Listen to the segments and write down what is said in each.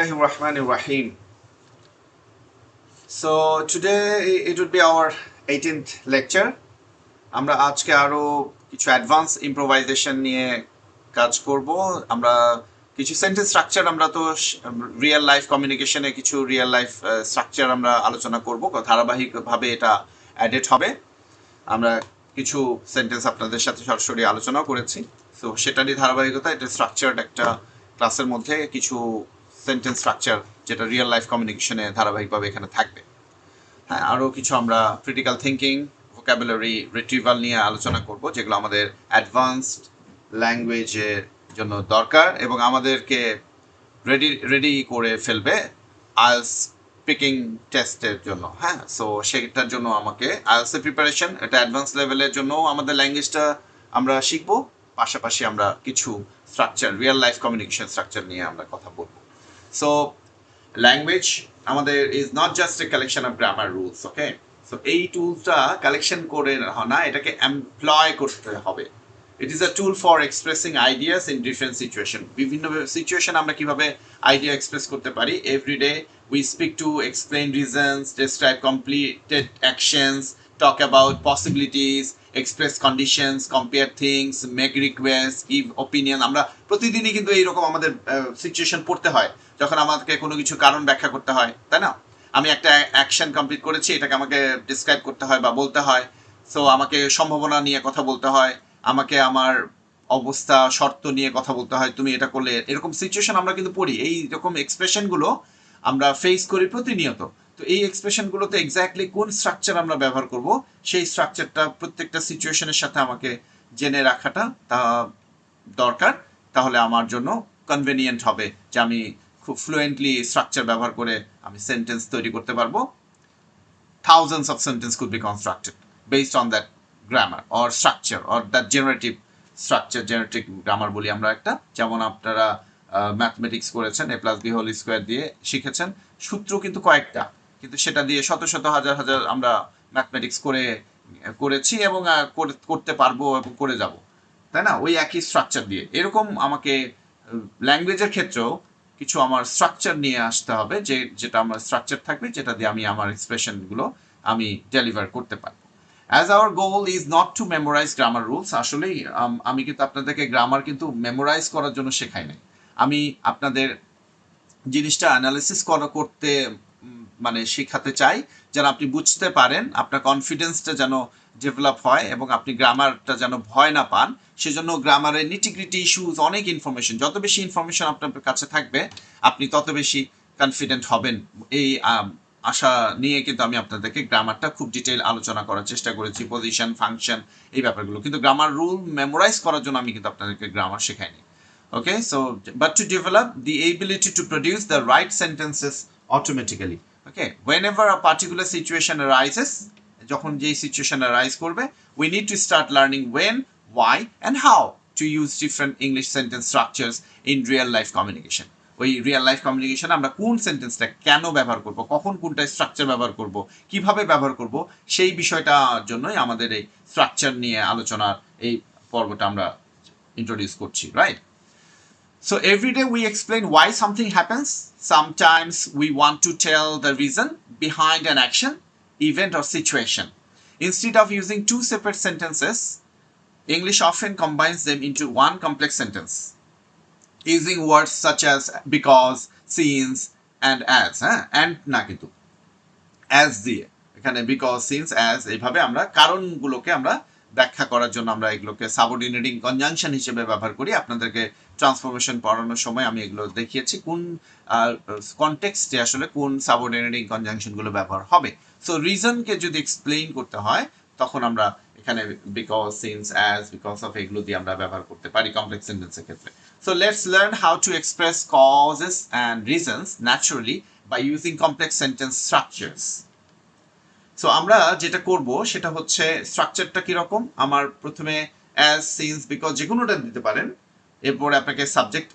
Bismillahir Rahmanir Rahim. So today it would be our 18th lecture. আমরা আজকে আরো কিছু অ্যাডভান্স ইম্প্রোভাইজেশন নিয়ে কাজ করব। আমরা কিছু সেন্টেন্স স্ট্রাকচার, আমরা তো রিয়েল লাইফ কমিউনিকেশনে কিছু রিয়েল লাইফ স্ট্রাকচার আমরা আলোচনা করব, ধারাবাহিকভাবে এটা অ্যাডেড হবে। আমরা কিছু সেন্টেন্স আপনাদের সাথে সরাসরি আলোচনাও করেছি, তো সেটারই ধারাবাহিকতা। এটা স্ট্রাকচার্ড একটা ক্লাসের মধ্যে কিছু সেন্টেন্স স্ট্রাকচার যেটা রিয়েল লাইফ কমিউনিকেশনে ধারাবাহিকভাবে এখানে থাকবে। হ্যাঁ, আরও কিছু আমরা ক্রিটিক্যাল থিঙ্কিং, ভোকাবুলারি রিট্রিভাল নিয়ে আলোচনা করব, যেগুলো আমাদের অ্যাডভান্সড ল্যাঙ্গুয়েজের জন্য দরকার এবং আমাদেরকে রেডি করে ফেলবে আইএলটিএস স্পিকিং টেস্টের জন্য। হ্যাঁ, সো সেটার জন্য আমাকে আইএলটিএস প্রিপারেশন, এটা অ্যাডভান্স লেভেলের জন্য আমাদের ল্যাঙ্গুয়েজটা আমরা শিখব, পাশাপাশি আমরা কিছু structure, real life communication structure নিয়ে আমরা কথা বলবো। সো ল্যাঙ্গুয়েজ আমাদের is not just a collection of grammar rules, okay? So এই টুলসটা কালেকশন করে না, এটাকে এমপ্লয় করতে হবে। It is a tool for expressing ideas in different situation. বিভিন্ন সিচুয়েশন আমরা কিভাবে আইডিয়া এক্সপ্রেস করতে পারি। Everyday we speak to explain reasons, describe completed actions, talk about possibilities, express conditions, compare things, make requests, give opinion. আমরা প্রতিদিনই কিন্তু এইরকম আমাদের সিচুয়েশন পড়তে হয়, যখন আমাদেরকে কোনো কিছু কারণ ব্যাখ্যা করতে হয়, তাই না? আমি একটা অ্যাকশন কমপ্লিট করেছি, এটাকে আমাকে ডিসক্রাইব করতে হয় বা বলতে হয়। সো আমাকে সম্ভাবনা নিয়ে কথা বলতে হয়, আমাকে আমার অবস্থা শর্ত নিয়ে কথা বলতে হয়, তুমি এটা করলে। এরকম সিচুয়েশন আমরা কিন্তু পড়ি, এই রকম এক্সপ্রেশনগুলো আমরা ফেস করি প্রতিনিয়ত। তো এই এক্সপ্রেশনগুলোতে এক্স্যাক্টলি কোন স্ট্রাকচার আমরা ব্যবহার করব, সেই স্ট্রাকচারটা প্রত্যেকটা সিচুয়েশনের সাথে আমাকে জেনে রাখাটা তা দরকার। তাহলে আমার জন্য কনভেনিয়েন্ট হবে যে আমি খুব ফ্লুয়েন্টলি স্ট্রাকচার ব্যবহার করে আমি সেন্টেন্স তৈরি করতে পারবো। Thousands of sentences could be constructed based on that grammar or structure or that generative structure, generative grammar বলি আমরা একটা। যেমন আপনারা ম্যাথমেটিক্স করেছেন, a plus b whole square দিয়ে শিখেছেন, সূত্র কিন্তু কয়েকটা, কিন্তু সেটা দিয়ে শত শত হাজার হাজার আমরা ম্যাথমেটিক্স করেছি এবং করতে পারবো এবং করে যাব, তাই না? ওই একই স্ট্রাকচার দিয়ে। এরকম আমাকে ল্যাঙ্গুয়েজের ক্ষেত্রেও কিছু আমার স্ট্রাকচার নিয়ে আসতে হবে, যেটা আমার স্ট্রাকচার থাকবে, যেটা দিয়ে আমি আমার এক্সপ্রেশনগুলো আমি ডেলিভার করতে পারবো। As our goal is not to memorise grammar rules. আসলেই আমি কিন্তু আপনাদেরকে গ্রামার কিন্তু মেমোরাইজ করার জন্য শেখাই নাই। আমি আপনাদের জিনিসটা অ্যানালিসিস করতে মানে শেখাতে চাই, যেন আপনি বুঝতে পারেন, আপনার কনফিডেন্সটা যেন ডেভেলপ হয় এবং আপনি গ্রামারটা যেন ভয় না পান। সেজন্য গ্রামারের নিটিগ্রিটি ইস্যুজ, অনেক ইনফরমেশন, যত বেশি ইনফরমেশন আপনার কাছে থাকবে আপনি তত বেশি কনফিডেন্ট হবেন। এই আশা নিয়ে কিন্তু আমি আপনাদেরকে গ্রামারটা খুব ডিটেইল আলোচনা করার চেষ্টা করেছি, পজিশন, ফাংশন, এই ব্যাপারগুলো। কিন্তু গ্রামার রুল মেমোরাইজ করার জন্য আমি কিন্তু আপনাদেরকে grammar শেখাইনি। Okay, so but to develop the ability to produce the right sentences automatically. Okay, whenever a particular situation arises, যখন যেই সিচুয়েশন arise করবে, we need to start learning when, why and how to use different English sentence structures in real life communication. ওই real life communication আমরা কোন সেন্টেন্সটা কেন ব্যবহার করব, কখন কোনটা স্ট্রাকচার ব্যবহার করব, কিভাবে ব্যবহার করব, সেই বিষয়টার জন্যই আমাদের এই স্ট্রাকচার নিয়ে আলোচনার এই পর্বটা আমরা ইন্ট্রোডিউস করছি, right? So every day we explain why something happens. Sometimes we want to tell the reason behind an action, event or situation. Instead of using two separate sentences, English often combines them into one complex sentence, using words such as because, since and as. And না কিন্তু as দিয়ে, এখানে because, since, as, এইভাবে আমরা কারণগুলোকে আমরা ব্যাখ্যা করার জন্য আমরা এগুলোকে সাবঅর্ডিনেটিং কনজাংশন হিসেবে ব্যবহার করি। আপনাদেরকে ট্রান্সফরমেশন পড়ানোর সময় আমি এগুলো দেখিয়েছি কোন কনটেক্সটে আসলে কোন সাবঅর্ডিনেটিং কনজাংশনগুলো ব্যবহার হবে। সো রিজনকে যদি এক্সপ্লেইন করতে হয় তখন আমরা এখানে because, since, as, because of এগুলো দিয়ে আমরা ব্যবহার করতে পারি কমপ্লেক্স সেন্টেন্সের ক্ষেত্রে। So let's learn how to express causes and reasons naturally by using complex sentence structures. সো আমরা যেটা করব সেটা হচ্ছে স্ট্রাকচারটা কীরকম। আমার প্রথমে অ্যাজ, সিন্স, বিকজ যে কোনোটা দিতে পারেন, এরপরে আপনাকে সাবজেক্ট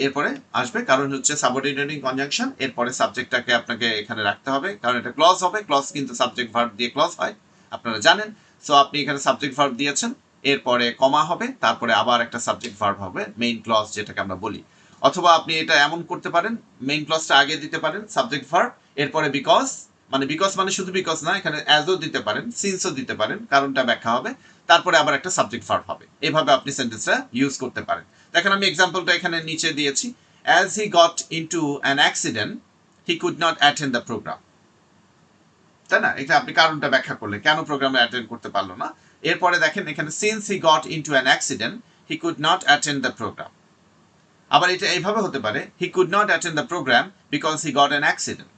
এরপরে আসবে, কারণ হচ্ছে সাবঅর্ডিনেটিং কনজাংশন, এরপরে সাবজেক্টটাকে আপনাকে এখানে রাখতে হবে, কারণ এটা ক্লজ হবে। ক্লজ কিন্তু সাবজেক্ট ভার্ব দিয়ে ক্লজ হয়, আপনারা জানেন। সো আপনি এখানে সাবজেক্ট ভার্ব দিয়েছেন, এরপরে কমা হবে, তারপরে আবার একটা সাবজেক্ট ভার্ব হবে, মেইন ক্লজ যেটাকে আমরা বলি। অথবা আপনি এটা এমন করতে পারেন, মেইন ক্লজটা আগে দিতে পারেন সাবজেক্ট ভার্ব, এরপরে বিকজ মানে শুধু বিকজ না, এখানে অ্যাজও দিতে পারেন, সিন্সও দিতে পারেন, কারণটা ব্যাখ্যা হবে, তারপরে আবার একটা সাবজেক্ট ভার্ব হবে। এভাবে আপনি সেন্টেন্সটা ইউজ করতে পারেন। দেখেন আমি এক্সাম্পলটা এখানে নিচে দিয়েছি, as he got into an accident he could not attend the programme. তাই না? এটা আপনি কারণটা ব্যাখ্যা করলে কেন প্রোগ্রামে অ্যাটেন্ড করতে পারলো না। এরপরে দেখেন এখানে since he got into an accident he could not attend the programme. আবার এটা এইভাবে হতে পারে, he could not attend the programme because he got an accident.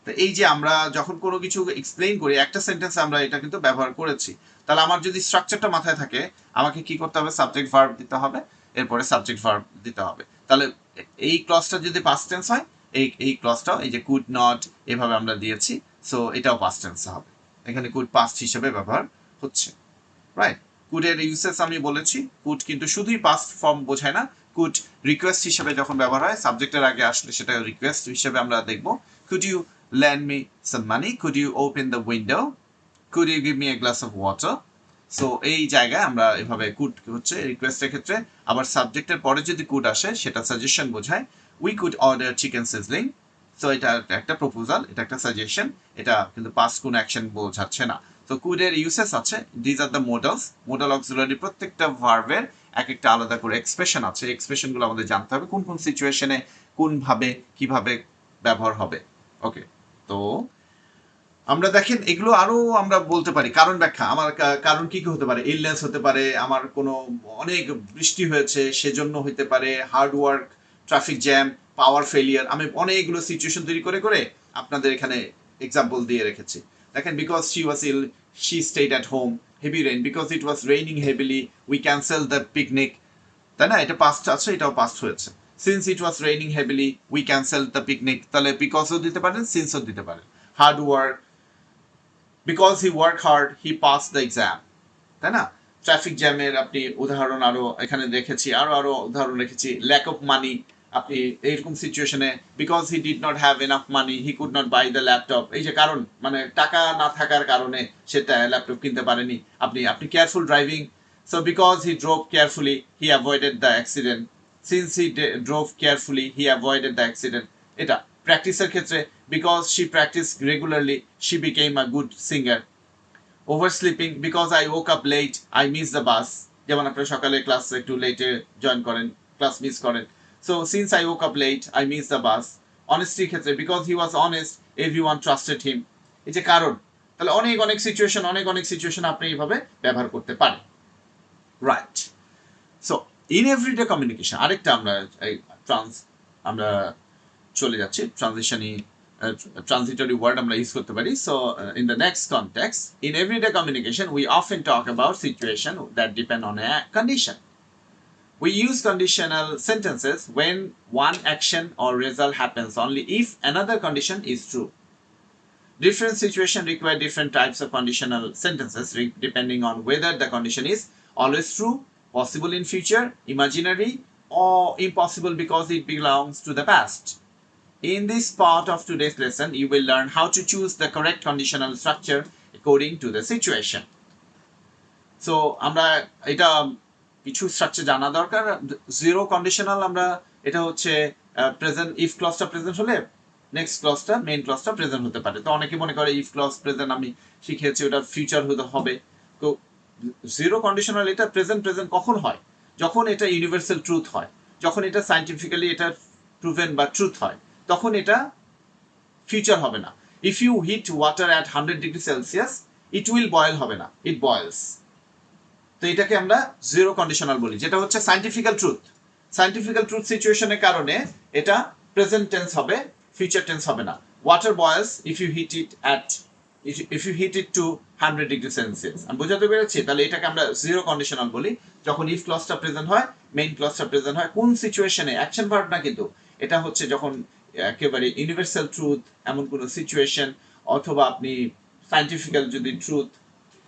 তো এই যে আমরা যখন কোনো কিছু এক্সপ্লেইন করি, একটা সেন্টেন্স আমরা এটা কিন্তু ব্যবহার করেছি, তাহলে আমার যদি স্ট্রাকচারটা মাথায় থাকে, আমাকে কি করতে হবে, সাবজেক্ট ভার্ব দিতে হবে, এরপরে সাবজেক্ট ভার্ব দিতে হবে। তাহলে এই ক্লজটা যদি পাস্ট টেন্স হয়, এই ক্লজটাও এই যে কুড নট এভাবে আমরা দিয়েছি, সো এটাও পাস্ট টেন্স হবে, এখানে কুড পাস্ট হিসেবে ব্যবহার হচ্ছে, রাইট। কুডের ইউসেস আমি বলেছি, কুড কিন্তু শুধুই পাস্ট ফর্ম বোঝায় না, কুড রিকোয়েস্ট হিসেবে যখন ব্যবহার হয়, সাবজেক্টের আগে আসলে সেটা রিকোয়েস্ট হিসেবে আমরা দেখব। Could you lend me some money, could you open the window, could you give me a glass of water। So এই জায়গায় আমরা এভাবে কুড হচ্ছে রিকোয়েস্টের ক্ষেত্রে, আবার সাবজেক্টের পরে যদি কুড আসে সেটা সাজেশন বোঝায়, we could order chicken sizzling. So এটা একটা প্রপোজাল, এটা একটা সাজেশন, এটা কিন্তু পাস্ট কোন অ্যাকশন বোঝাচ্ছে না। তো কুডের ইউসেস আছে, these are the modals, modal auxiliary, প্রত্যেকটা ভার্বের এক একটা আলাদা করে এক্সপ্রেশন আছে, এক্সপ্রেশনগুলো আমাদের জানতে হবে কোন কোন সিচুয়েশনে কোনভাবে কিভাবে ব্যবহার হবে। ওকে, তো আমরা দেখেন এগুলো আরো আমরা বলতে পারি কারণ ব্যাখ্যা। আমার কারণ কি কি হতে পারে, ইলনেস হতে পারে, আমার কোনো অনেক বৃষ্টি হয়েছে সেজন্য হতে পারে, হার্ড ওয়ার্ক, ট্রাফিক জ্যাম, পাওয়ার ফেলিয়ার, আমি অনেকগুলো সিচুয়েশন তৈরি করে করে আপনাদের এখানে এক্সাম্পল দিয়ে রেখেছি। দেখেন, because she was ill she stayed at home, heavy rain, because it was raining heavily we cancel the picnic. তাই না? এটা পাস্ট আছে, এটাও পাস্ট হয়েছে। Since it was raining heavily we cancel the picnic, তাহলে বিকজও দিতে পারেন, সিন্সও দিতে পারেন। Hard work, because he work hard he pass the exam, তাই না? ট্রাফিক জ্যামের আপনি উদাহরণ আরো এখানে রেখেছি, আরো উদাহরণ রেখেছি। ল্যাক অফ মানি, আপনি এইরকম সিচুয়েশনে because he did not have enough money he could not buy the laptop, এই যে কারণ, মানে টাকা না থাকার কারণে সেটা ল্যাপটপ কিনতে পারেনি। আপনি careful driving, so because he drove carefully he avoided the accident, since he drove carefully he avoided the accident. এটা প্র্যাকটিসের ক্ষেত্রে, because she practice regularly she became a good singer. Oversleeping, because I woke up late I miss the bus, যেমন আপনি সকালে class একটু লেটে join করেন, class miss করেন, so since I woke up late I miss the bus. অনেস্টির ক্ষেত্রে, because he was honest everyone trusted হিম। এই যে কারণ, তাহলে অনেক সিচুয়েশন আপনি এইভাবে ব্যবহার করতে পারেন, right. So in everyday communication, আরেকটা আমরা আমরা চলে যাচ্ছি ট্রানজিশনই, ট্রানজিটরি ওয়ার্ড আমরা ইউজ করতে পারি। So in the next context, in everyday communication we often talk about situation that depend on a condition. We use conditional sentences when one action or result happens only if another condition is true. Different situations require different types of conditional sentences depending on whether the condition is always true, possible in future, imaginary, or impossible because it belongs to the past. In this part of today's lesson, you will learn how to choose the correct conditional structure according to the situation. So, আমরা এটা কিছু structure জানা দরকার। Zero conditional, আমরা এটা হচ্ছে present, if ক্লজটা present হলে next ক্লজটা main ক্লজটা present হতে পারে। তো অনেকে মনে করে ইফ ক্লজ প্রেজেন্ট আমি শিখিয়েছি ওটা ফিউচার হতে হবে। তো জিরো কন্ডিশনাল এটা প্রেজেন্ট কখন হয়? যখন এটা ইউনিভার্সাল ট্রুথ হয়, যখন এটা সায়েন্টিফিক্যালি এটা প্রুভেন বা ট্রুথ হয়, তখন এটা ফিউচার হবে না। If you heat water at 100 degree Celsius it will boil, হবে না, ইট বয়েলস। তো এটাকে আমরা জিরো কন্ডিশনাল বলি, যেটা হচ্ছে সায়েন্টিফিক্যাল ট্রুথ সিচুয়েশনের কারণে এটা প্রেজেন্ট টেন্স হবে, ফিউচার টেন্স হবে না। Water boils if you heat it to 100 degree Celsius. আমি বোঝাতে পেরেছি? তাহলে এটাকে আমরা জিরো কন্ডিশনাল বলি যখন ইফ ক্লজটা প্রেজেন্ট হয়, মেইন ক্লজটা প্রেজেন্ট হয়। কোন সিচুয়েশনে? অ্যাকশন ভার্ব না, কিন্তু এটা হচ্ছে যখন একেবারে ইউনিভার্সাল ট্রুথ এমন কোনো সিচুয়েশন, অথবা আপনি সায়েন্টিফিক্যাল যদি ট্রুথ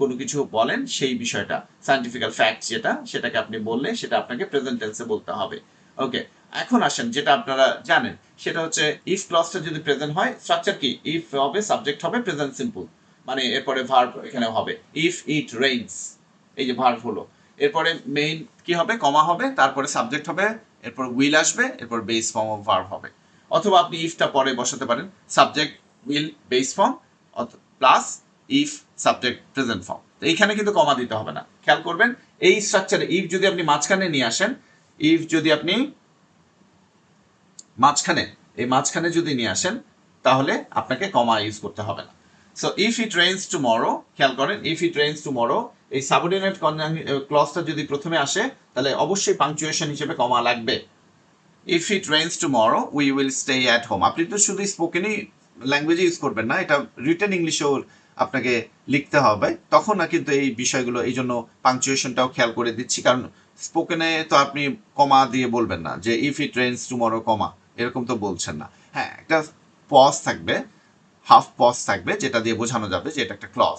কোনো কিছু বলেন, সেই বিষয়টা সায়েন্টিফিক্যাল ফ্যাক্ট যেটা, সেটাকে আপনি বললে সেটা আপনাকে প্রেজেন্ট টেন্সে বলতে হবে। ওকে, এখন আসেন যেটা আপনারা জানেন, সেটা হচ্ছে ইফ ক্লজটা যদি প্রেজেন্ট হয়, স্ট্রাকচার কি? ইফ হবে, সাবজেক্ট হবে প্রেজেন্ট সিম্পল, মানে এরপরে ভার্ব এখানে হবে। ইফ ইট রেইনস, এই যে ভার্ব হলো, এরপরে মেইন কি হবে? কমা হবে, তারপরে সাবজেক্ট হবে, এরপর উইল আসবে, এরপর বেস ফর্ম অফ ভার্ব হবে। অথবা আপনি ইফটা পরে বসাতে পারেন, subject will base form plus if subject present form. তো এইখানে কিন্তু কমা দিতে হবে না, খেয়াল করবেন। এই স্ট্রাকচারে ইফ যদি আপনি মাঝখানে নিয়ে আসেন, ইফ যদি আপনি মাঝখানে যদি নিয়ে আসেন, তাহলে আপনাকে কমা ইউজ করতে হবে না। So if it rains tomorrow, খেয়াল করেন, ইফ ইট রেইনস টুমরো এই সাবঅর্ডিনেট ক্লজটা যদি প্রথমে আসে, তাহলে অবশ্যই পাংচুয়েশন হিসেবে কমা লাগবে। If it rains tomorrow we will stay at home. আপনি তো শুধু স্পোকেনই ল্যাঙ্গুয়েজে ইউজ করবেন না, এটা রিটেন ইংলিশেও আপনাকে লিখতে হবে। তখন না কিন্তু এই বিষয়গুলো, এই জন্য পাংচুয়েশনটাও খেয়াল করে দিচ্ছি, কারণ স্পোকেনে তো আপনি কমা দিয়ে বলবেন না যে ইফ ইট রেইনস টুমরো কমা, এরকম তো বলছেন না। হ্যাঁ, একটা পজ থাকবে, হাফ পজ থাকবে, যেটা দিয়ে বোঝানো যাবে যে এটা একটা ক্লজ।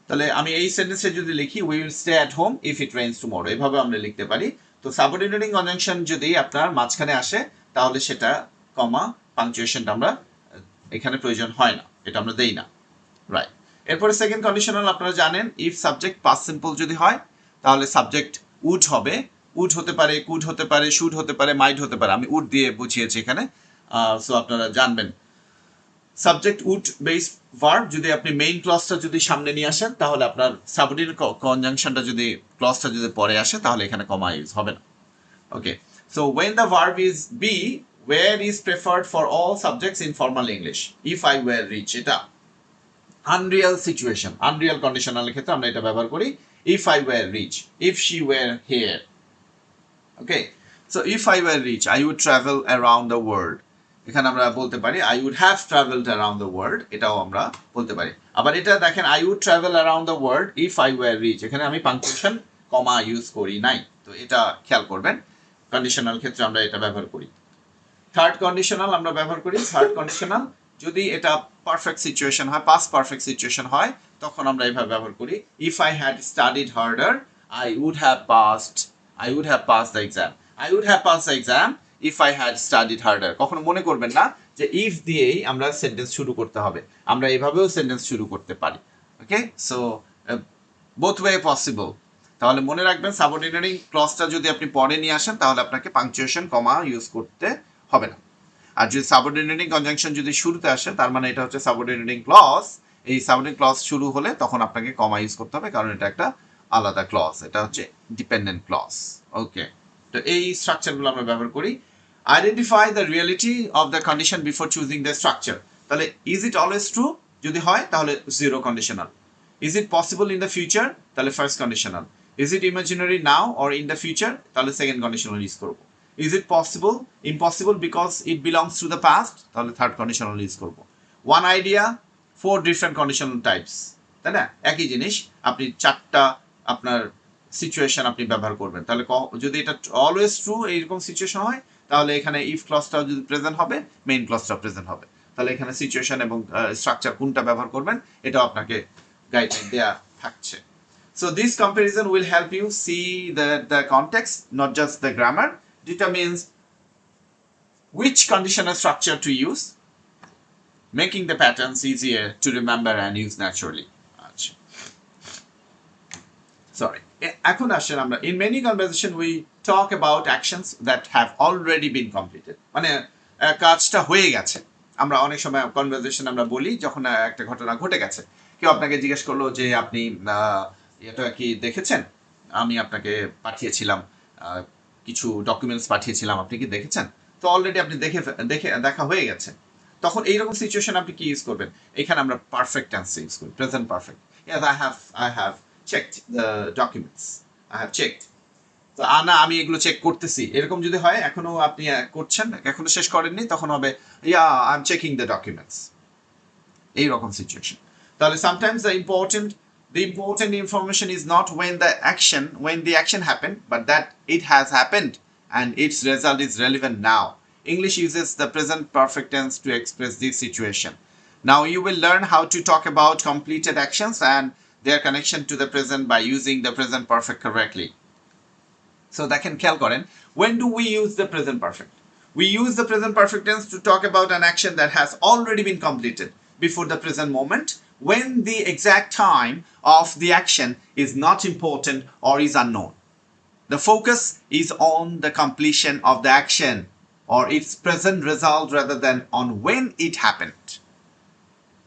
তাহলে আমি এই সেন্টেন্সে যদি লিখি we will stay at home if it rains tomorrow, এভাবে আমরা লিখতে পারি। তো সাবঅর্ডিনেটিং কনজাংশন যদি আপনার মাঝখানে আসে, তাহলে সেটা কমা পাংচুয়েশনটা আমরা এখানে প্রয়োজন হয় না, এটা আমরা দেই না, রাইট। এরপরে সেকেন্ড কন্ডিশনাল আপনারা জানেন, ইফ সাবজেক্ট পাস্ট সিম্পল যদি হয়, তাহলে সাবজেক্ট উড হবে। উড হতে পারে, কুড হতে পারে, শুড হতে পারে, মাইট হতে পারে। আমি উড দিয়ে বুঝিয়েছি এখানে, সো আপনারা জানবেন। সাবজেক্ট উড বেস ভার্ব যদি আপনি মেইন ক্লজটা যদি সামনে নিয়ে আসেন, তাহলে আপনার সাবঅর্ডিনেট কনজাংশনটা যদি ক্লজটা যদি পরে আসে, তাহলে এখানে কমা ইউজ হবে না। ওকে, so when the verb is be, where is preferred for all subjects in formal English? If I were rich, এটা আনরিয়াল সিচুয়েশন, আনরিয়াল কন্ডিশনালের ক্ষেত্রে আমরা এটা ব্যবহার করি। If I were rich, if she were here. Okay, so if I were rich I would travel around the world. এখানে আমরা বলতে পারি I would have travelled around the world, এটাও আমরা বলতে পারি। আবার এটা দেখেন, I would travel around the world if I were rich, এখানে আমি পাংচুয়েশন কমা ইউজ করি নাই। তো এটা খেয়াল করবেন, কন্ডিশনাল ক্ষেত্রে আমরা এটা ব্যবহার করি। থার্ড কন্ডিশনাল আমরা ব্যবহার করি। থার্ড কন্ডিশনাল যদি এটা পারফেক্ট সিচুয়েশন হয়, পাস্ট পারফেক্ট সিচুয়েশন হয়, তখন আমরা এভাবে ব্যবহার করি, if I had studied harder I would have passed the exam. I would have passed the exam if I had studied harder. কখনো মনে করবেন না যে ইফ দিয়েই আমরা সেন্টেন্স শুরু করতে হবে, আমরা এভাবেও সেন্টেন্স শুরু করতে পারি। Okay, so both way possible. তাহলে মনে রাখবেন, সাবঅর্ডিনেটিং ক্লজটা যদি আপনি পরে নিয়ে আসেন, তাহলে আপনাকে পাংচুয়েশন কমা ইউজ করতে হবে না। আর যদি সাবঅর্ডিনেটিং কনজাংশন যদি শুরুতে আসে, তার মানে এটা হচ্ছে সাবঅর্ডিনেটিং ক্লজ। এই সাবঅর্ডিনেটিং ক্লজ শুরু হলে তখন আপনাকে কমা ইউজ করতে হবে, কারণ এটা একটা আলাদা ক্লজ, এটা হচ্ছে ডিপেন্ডেন্ট ক্লজ। ওকে, তো এই স্ট্রাকচারগুলো আমরা ব্যবহার করি। Identify the reality of the condition before choosing the structure. তাহলে ইজ ইট অলওয়েজ ট্রু যদি হয়, তাহলে zero conditional. Is it possible in the future, তাহলে first conditional. Is it imaginary now or in the future, তাহলে second conditional use করবো। Is it possible, impossible because it belongs to the past, তাহলে third conditional use করবো। One idea, four different conditional types, তাই না? একই জিনিস আপনি চারটা আপনার সিচুয়েশন আপনি ব্যবহার করবেন। তাহলে যদি এটা অলওয়েজ ট্রু এইরকম সিচুয়েশন হয়, তাহলে এখানে ইফ ক্লজটাও যদি প্রেজেন্ট হবে, মেইন ক্লজটা প্রেজেন্ট হবে। তাহলে এখানে সিচুয়েশন এবং স্ট্রাকচার কোনটা ব্যবহার করবেন, এটাও আপনাকে গাইডলাইন দেওয়া থাকছে। So this comparison will help you see the context, not just the grammar, determines which conditional structure to use, making the patterns easier to remember and use naturally. Sorry. এখন আসেন আমরা, in many conversation we talk about actions that have already been completed. মানে কাজটা হয়ে গেছে। আমরা অনেক সময় কনভারসেশন আমরা বলি যখন একটা ঘটনা ঘটে গেছে। কেউ আপনাকে জিজ্ঞেস করলো যে আপনি এটা কি দেখেছেন, আমি আপনাকে পাঠিয়েছিলাম কিছু ডকুমেন্টস পাঠিয়েছিলাম, আপনি কি দেখেছেন? তো অলরেডি আপনি দেখা হয়ে গেছে। তখন এইরকম সিচুয়েশন আপনি কি ইউজ করবেন? এখানে আমরা পারফেক্ট টেন্স ইউজ করি, present perfect. Yes, I have checked the documents. I have checked. তো না, আমি এগুলো চেক করতেছি, এরকম যদি হয়, এখনো আপনি করছেন, এখনো শেষ করেননি, তখন হবে I am checking the documents, এইরকম সিচুয়েশন। তাহলে sometimes the important information is not when the action happened, but that it has happened and its result is relevant now. English uses the present perfect tense to express this situation. Now you will learn how to talk about completed actions and their connection to the present by using the present perfect correctly. So দেখেন, খেয়াল করেন, when do we use the present perfect? We use the present perfect tense to talk about an action that has already been completed before the present moment, when the exact time of the action is not important or is unknown. The focus is on the completion of the action or its present result rather than on when it happened.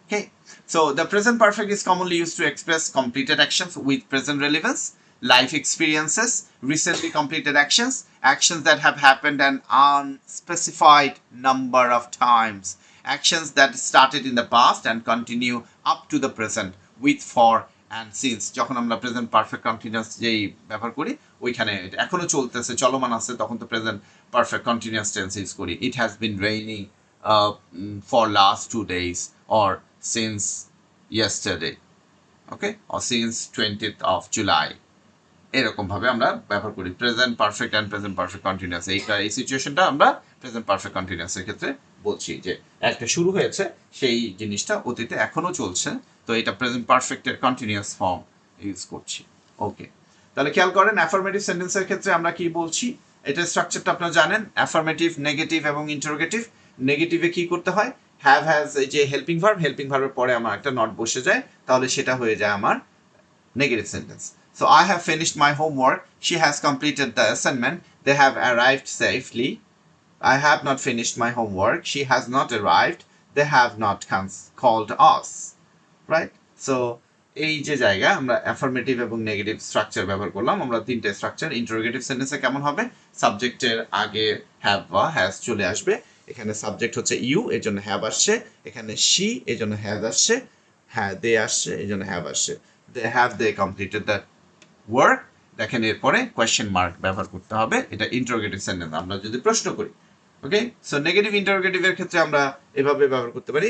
Okay, so the present perfect is commonly used to express completed actions with present relevance, life experiences, recently completed actions, actions that have happened an unspecified number of times, actions that started in the past and continue up to the present with for and since. যখন আমরা present perfect continuous যেই ব্যবহার করি ওইখানে এখনো চলতেছে চলমান আছে তখন তো present perfect continuous tense use করি। It has been raining for last 2 days or since yesterday, okay, or since 20th of July, এরকম ভাবে আমরা ব্যবহার করি present perfect and present perfect continuous. এই সিচুয়েশনটা আমরা প্রেজেন্ট পারফেক্ট কন্টিনিউয়াসের ক্ষেত্রে বলছি যে একটা শুরু হয়েছে সেই জিনিসটা অতীতে এখনো চলছে, তো এটা প্রেজেন্ট পারফেক্টের কন্টিনিউয়াস ফর্ম ইউজ করছি। ওকে, তাহলে খেয়াল করেন অ্যাফার্মেটিভ সেন্টেন্সের ক্ষেত্রে আমরা কি বলছি, এটা স্ট্রাকচারটা আপনারা জানেন, অ্যাফার্মেটিভ, নেগেটিভ এবং ইন্টারোগেটিভ। নেগেটিভে কি করতে হয়, হ্যাভ হ্যাজ এই যে হেল্পিং ভার্ব, হেল্পিং ভার্বের পরে আমার একটা নট বসে যায়, তাহলে সেটা হয়ে যায় আমার negative sentence. So I have finished my homework. She has completed the assignment. They have arrived safely. I have not finished my homework. She has not arrived. They have not called us. Right? So এই যে জায়গা আমরা affirmative এবং negative structure ব্যবহার করলাম। আমরা তিনটে structure. Interrogative সেন্টেন্সে কেমন হবে, সাবজেক্টের আগে হ্যাভ বা হ্যাজ চলে আসবে, এখানে সাবজেক্ট হচ্ছে ইউ, এর জন্য হ্যাভ আসছে, এখানে শি, এর জন্য হ্যাজ আসছে, হ্যাঁ দে আসছে, এর জন্য হ্যাভ আসছে। They have they completed that work, দেখেন এরপরে কোয়েশ্চেন মার্ক ব্যবহার করতে হবে, এটা ইন্টারোগেটিভ সেন্টেন্স আমরা যদি প্রশ্ন করি। ওকে, সো নেগেটিভ ইন্টারোগেটিভের ক্ষেত্রে আমরা এভাবে ব্যবহার করতে পারি,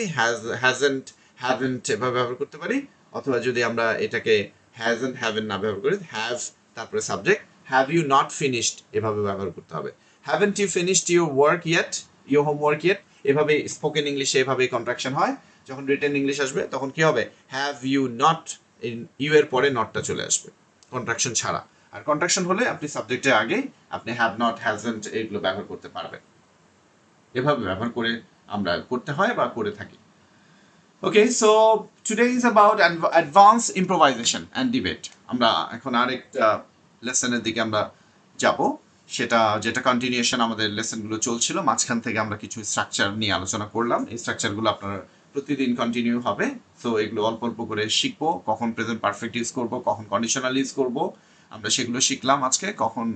হ্যাজন্ট, হ্যাভেন্ট এভাবে ব্যবহার করতে পারি, অথবা যদি আমরা এটাকে হ্যাজন্ট হ্যাভেন্ট না ব্যবহার করি, হ্যাভ তারপরে subject, have you not finished এভাবে ব্যবহার করতে হবে। Haven't you finished your work yet, your homework yet, এভাবে স্পোকেন ইংলিশে এভাবেই কন্ট্রাকশন হয়। যখন রিটেন ইংলিশ আসবে তখন কি হবে, হ্যাভ ইউ নট, ইউ এর পরে নটটা চলে আসবে কন্ট্রাকশন ছাড়া। আর কন্ট্রাকশন হলে আপনি সাবজেক্টের আগে আপনি হ্যাভ নট, হ্যাজন্ট এগুলো ব্যবহার করতে পারবেন। এভাবে ব্যবহার করে আমরা করতে হয় বা করে থাকি। Okay, so today is about advance improvisation and debate. আমরা এখন আরেকটা লেসনের দিকে আমরা যাব, সেটা যেটা কন্টিনিউশন আমাদের লেসনগুলো চলছিল, মাঝখান থেকে আমরা কিছু স্ট্রাকচার নিয়ে আলোচনা করলাম। এই স্ট্রাকচারগুলো আপনার প্রতিদিন কন্টিনিউ হবে, সো এগুলো অল্প অল্প করে শিখবো, কখন প্রেজেন্ট পারফেক্ট ইউজ করবো, কখন কন্ডিশনাল ইউজ করবো, আমরা সেগুলো শিখলাম আজকে। কখন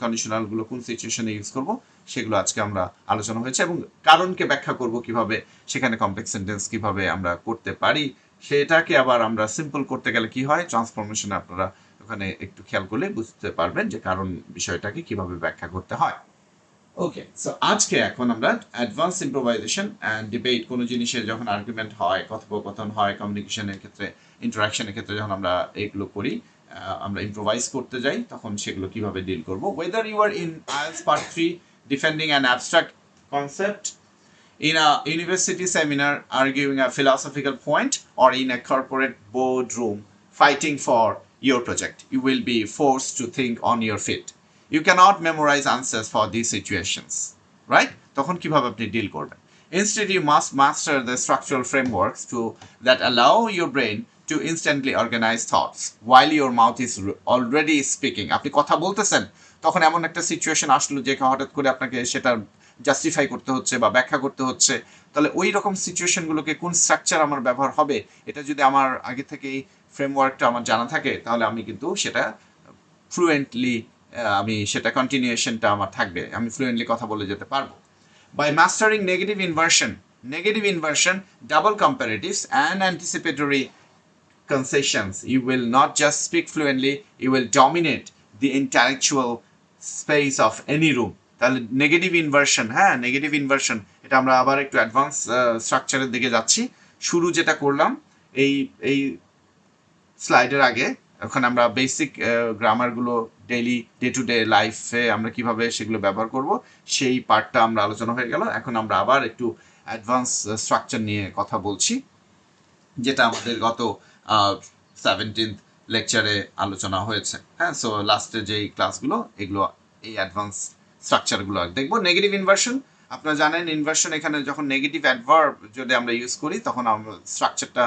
কন্ডিশনালগুলো কোন সিচুয়েশনে ইউজ করবো সেগুলো আজকে আমরা আলোচনা হয়েছে, এবং কারণকে ব্যাখ্যা করব কিভাবে, সেখানে কমপ্লেক্স সেন্টেন্স কিভাবে আমরা করতে পারি, সেটাকে আবার আমরা সিম্পল করতে গেলে কি হয়, ট্রান্সফরমেশনে আপনারা ওখানে একটু খেয়াল করলে বুঝতে পারবেন যে কারণ বিষয়টাকে কিভাবে ব্যাখ্যা করতে হয়। ওকে, সো আজকে এখন আমরা অ্যাডভান্স ইম্প্রোভাইজেশন অ্যান্ড ডিবেট, কোনো জিনিসের যখন আর্গুমেন্ট হয়, কথোপকথন হয়, কমিউনিকেশনের ক্ষেত্রে, ইন্টারাকশনের ক্ষেত্রে যখন আমরা এগুলো করি, আমরা ইম্প্রোভাইজ করতে যাই, তখন সেগুলো কিভাবে ডিল করব। Whether you are in IELTS Part 3 defending an abstract concept, in a university seminar arguing a philosophical point, or in a corporate boardroom fighting for your project, you will be forced to think on your feet. You cannot memorize answers for these situations, right? তখন কিভাবে আপনি deal করবেন? Instead, you must master the structural frameworks that allow your brain to instantly organize thoughts while your mouth is already speaking. আপনি কথা বলতেছেন, তখন এমন একটা সিচুয়েশন আসলো যে হঠাৎ করে আপনাকে সেটা জাস্টিফাই করতে হচ্ছে বা ব্যাখ্যা করতে হচ্ছে, তাহলে ওই রকম সিচুয়েশনগুলোকে কোন স্ট্রাকচার আমার ব্যবহার হবে, এটা যদি আমার আগে থেকেই ফ্রেমওয়ার্কটা আমার জানা থাকে, তাহলে আমি কিন্তু সেটা ফ্লুয়েন্টলি, আমি সেটা কন্টিনিউশনটা আমার থাকবে, আমি ফ্লুয়েন্টলি কথা বলে যেতে পারবো। By mastering negative inversion, double comparatives and anticipatory concessions, you will not just speak fluently, you will dominate the intellectual space of any room. তাহলে নেগেটিভ ইনভার্সন, হ্যাঁ নেগেটিভ ইনভার্সন, এটা আমরা আবার একটু অ্যাডভান্স স্ট্রাকচারের দিকে যাচ্ছি। শুরু যেটা করলাম এই স্লাইডের আগে, ওখানে আমরা বেসিক গ্রামারগুলো ডেইলি ডে টু ডে লাইফে আমরা কিভাবে সেগুলো ব্যবহার করব সেই পার্টটা আমরা আলোচনা হয়ে গেল। এখন আমরা আবার একটু অ্যাডভান্স স্ট্রাকচার নিয়ে কথা বলছি, যেটা আমাদের গত 17th লেকচারে আলোচনা হয়েছে। হ্যাঁ, সো লাস্টের যেই ক্লাসগুলো, এগুলো এই অ্যাডভান্স স্ট্রাকচারগুলো দেখবো। নেগেটিভ ইনভার্সন, আপনারা জানেন ইনভার্সন, এখানে যখন নেগেটিভ অ্যাডভার্ব যদি আমরা ইউজ করি, তখন আমরা স্ট্রাকচারটা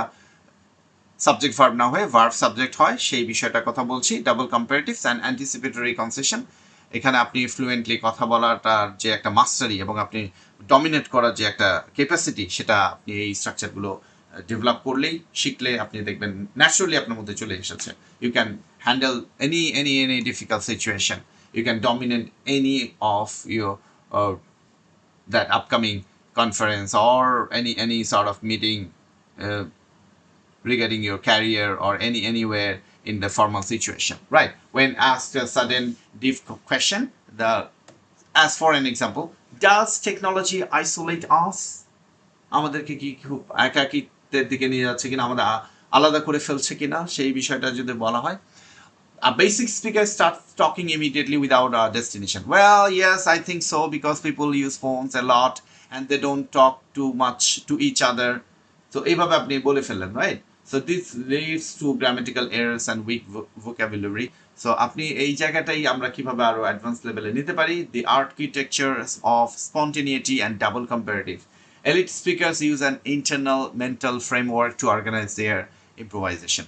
সাবজেক্ট ভার্ব না হয়ে ভার্ব সাবজেক্ট হয়, সেই বিষয়টার কথা বলছি। ডাবল কম্পারেটিভস অ্যান্ড অ্যান্টিসিপেটরি কনসেশন, এখানে আপনি ফ্লুয়েন্টলি কথা বলাটার যে একটা মাস্টারি এবং আপনি ডমিনেট করার যে একটা ক্যাপাসিটি, সেটা আপনি এই স্ট্রাকচারগুলো ডেভেলপ করলেই, শিখলে আপনি দেখবেন ন্যাচারালি আপনার মধ্যে চলে এসেছে। You can handle any difficult situation, you can dominate any of your that upcoming conference or any sort of meeting uh, regarding your career or anywhere in the formal situation, right? When asked a sudden difficult question, the as for an example, does technology isolate us? আমাদেরকে কি খুব একাকিত্বের দিকে নিয়ে যাচ্ছে কিনা, আমাদের আলাদা করে ফেলছে কিনা, সেই বিষয়টা যদি বলা হয়, a basic speaker starts talking immediately without a destination. Well, yes, I think so, because people use phones a lot and they don't talk too much to each other. So এইভাবে আপনি বলে ফেললেন, right? So this leads to grammatical errors and weak vocabulary. So আপনি এই জায়গাটাই আমরা কিভাবে আরো অ্যাডভান্স লেভেলে নিতে পারি? The architectures of spontaneity and double comparative. Elite speakers use an internal mental framework to organize their improvisation.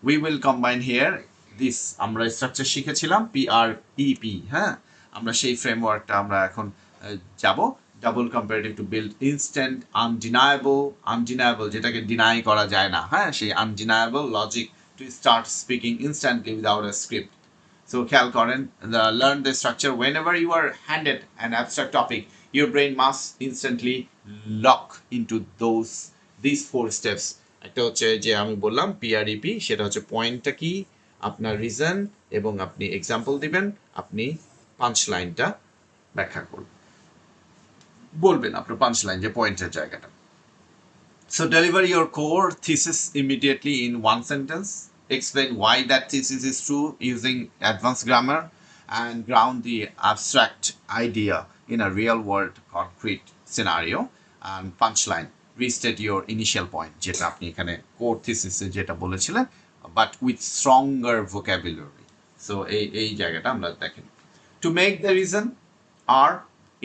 We will combine here this, আমরা স্ট্রাকচার শিখেছিলাম PREP, হ্যাঁ, আমরা সেই ফ্রেমওয়ার্কটা আমরা এখন যাব। Double comparative to build instant undeniable, যেটাকে ডিনাই করা যায় না, হ্যাঁ, সেই undeniable logic to start speaking instantly without a script. So খেয়াল করেন, learn the structure whenever you are handed an abstract topic, your brain must instantly lock into these 4 steps. একটা হচ্ছে যে আমি বললাম PREP, সেটা হচ্ছে পয়েন্টটা কি, আপনার রিজন, এবং আপনি এক্সাম্পল দিবেন, আপনি পাঞ্চ লাইনটা ব্যাখ্যা করবেন, বলবেন আপনার পাঞ্চ লাইন যে পয়েন্টের জায়গাটা। So deliver your core thesis immediately in one sentence. Explain why that thesis is true using advanced grammar, and ground the abstract idea in a real world concrete scenario. And punchline, restate your initial point, যেটা আপনি এখানে core থিসিসে যেটা বলেছিলেন, but with stronger vocabulary. So এই জায়গাটা আমরা দেখেন। To make the reason are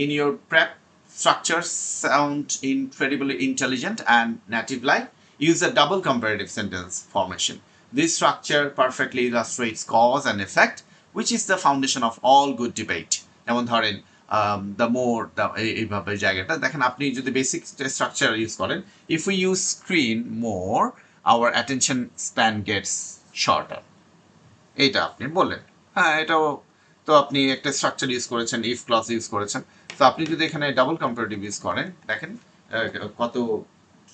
in your prep structure sound incredibly intelligent and native-like, use a double comparative sentence formation. This structure perfectly illustrates cause and effect, which is the foundation of all good debate. যেমন ধরেন এইভাবে জায়গাটা দেখেন, আপনি যদি basic structure use করেন, if we use screen more, our attention span gets shorter. এইটা আপনি বললেন, হ্যাঁ, এটাও তো আপনি একটা স্ট্রাকচার ইউজ করেছেন, ইফ ক্লজ ইউজ করেছেন। তো আপনি যদি এখানে ডাবল কম্পারেটিভ ইউজ করেন, দেখেন কত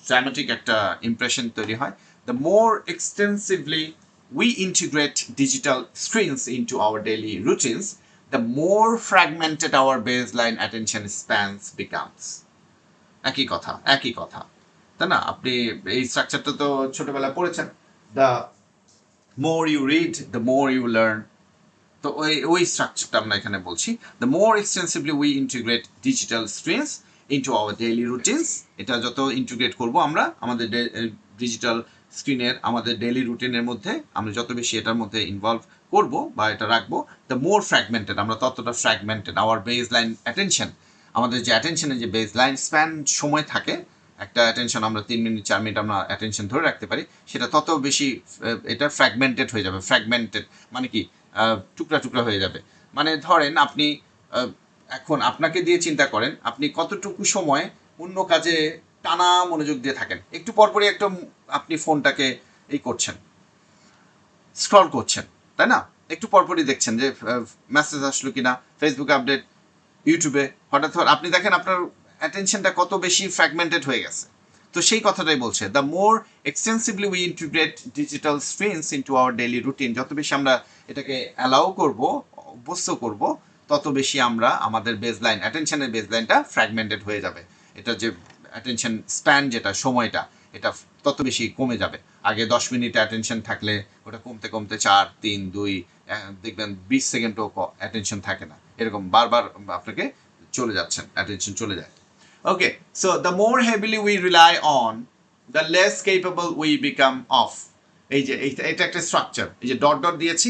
ড্রামাটিক একটা ইমপ্রেশন তৈরি হয়। The more extensively we integrate digital screens into our daily routines, the more fragmented our baseline attention spans becomes. একই কথা, তাই না? আপনি এই স্ট্রাকচারটা তো ছোটবেলায় পড়েছেন, the more you read the more you learn. তো ওই স্ট্রাকচারটা আমরা এখানে বলছি, the more extensively we integrate digital screens into our daily routines. এটা যত ইন্টিগ্রেট করব আমরা আমাদের ডিজিটাল স্ক্রিনের আমাদের ডেইলি রুটিনের মধ্যে, আমরা যত বেশি এটার মধ্যে ইনভলভ করব বা এটা রাখবো, দ্য মোর ফ্র্যাগমেন্টেড, আমরা ততটা fragmented our baseline attention, আমাদের যে অ্যাটেনশনের যে বেস লাইন স্প্যান সময় থাকে, একটা অ্যাটেনশন আমরা 3 মিনিট 4 মিনিট আমরা অ্যাটেনশন ধরে রাখতে পারি, সেটা তত বেশি এটা ফ্র্যাগমেন্টেড হয়ে যাবে। ফ্র্যাগমেন্টেড মানে কি, টুকরা টুকরা হয়ে যাবে। মানে ধরেন আপনি এখন আপনাকে দিয়ে চিন্তা করেন, আপনি কতটুকু সময় অন্য কাজে টানা মনোযোগ দিয়ে থাকেন, একটু পরপরই একটা আপনি ফোনটাকে করছেন, স্ক্রল করছেন, তাই না? একটু পরপরই দেখছেন যে মেসেজ আসলো কিনা, ফেসবুক আপডেট, ইউটিউবে হঠাৎ আপনি দেখেন আপনার অ্যাটেনশনটা কত বেশি ফ্র্যাগমেন্টেড হয়ে গেছে। তো সেই কথাটাই বলছে, the more extensively we integrate digital screens into our daily routine, যত বেশি আমরা এটাকে অ্যালাউ করব, অভ্যস্ত করব, তত বেশি আমরা আমাদের বেসলাইন, অ্যাটেনশনের বেসলাইনটা ফ্র্যাগমেন্টেড হয়ে যাবে। এটা যে অ্যাটেনশন স্প্যান, যেটা সময়টা, এটা তত বেশি কমে যাবে। আগে 10 মিনিট অ্যাটেনশন থাকলে ওটা কমতে কমতে 4, 3, 2, দেখবেন 20 সেকেন্ডও অ্যাটেনশন থাকে না, এরকম বারবার আপনাকে চলে যাচ্ছেন, অ্যাটেনশন চলে যায়। Okay, so the more heavily we rely on, the less capable we become of. এই যে এটা একটা স্ট্রাকচার, এই যে ডট ডট দিয়েছি,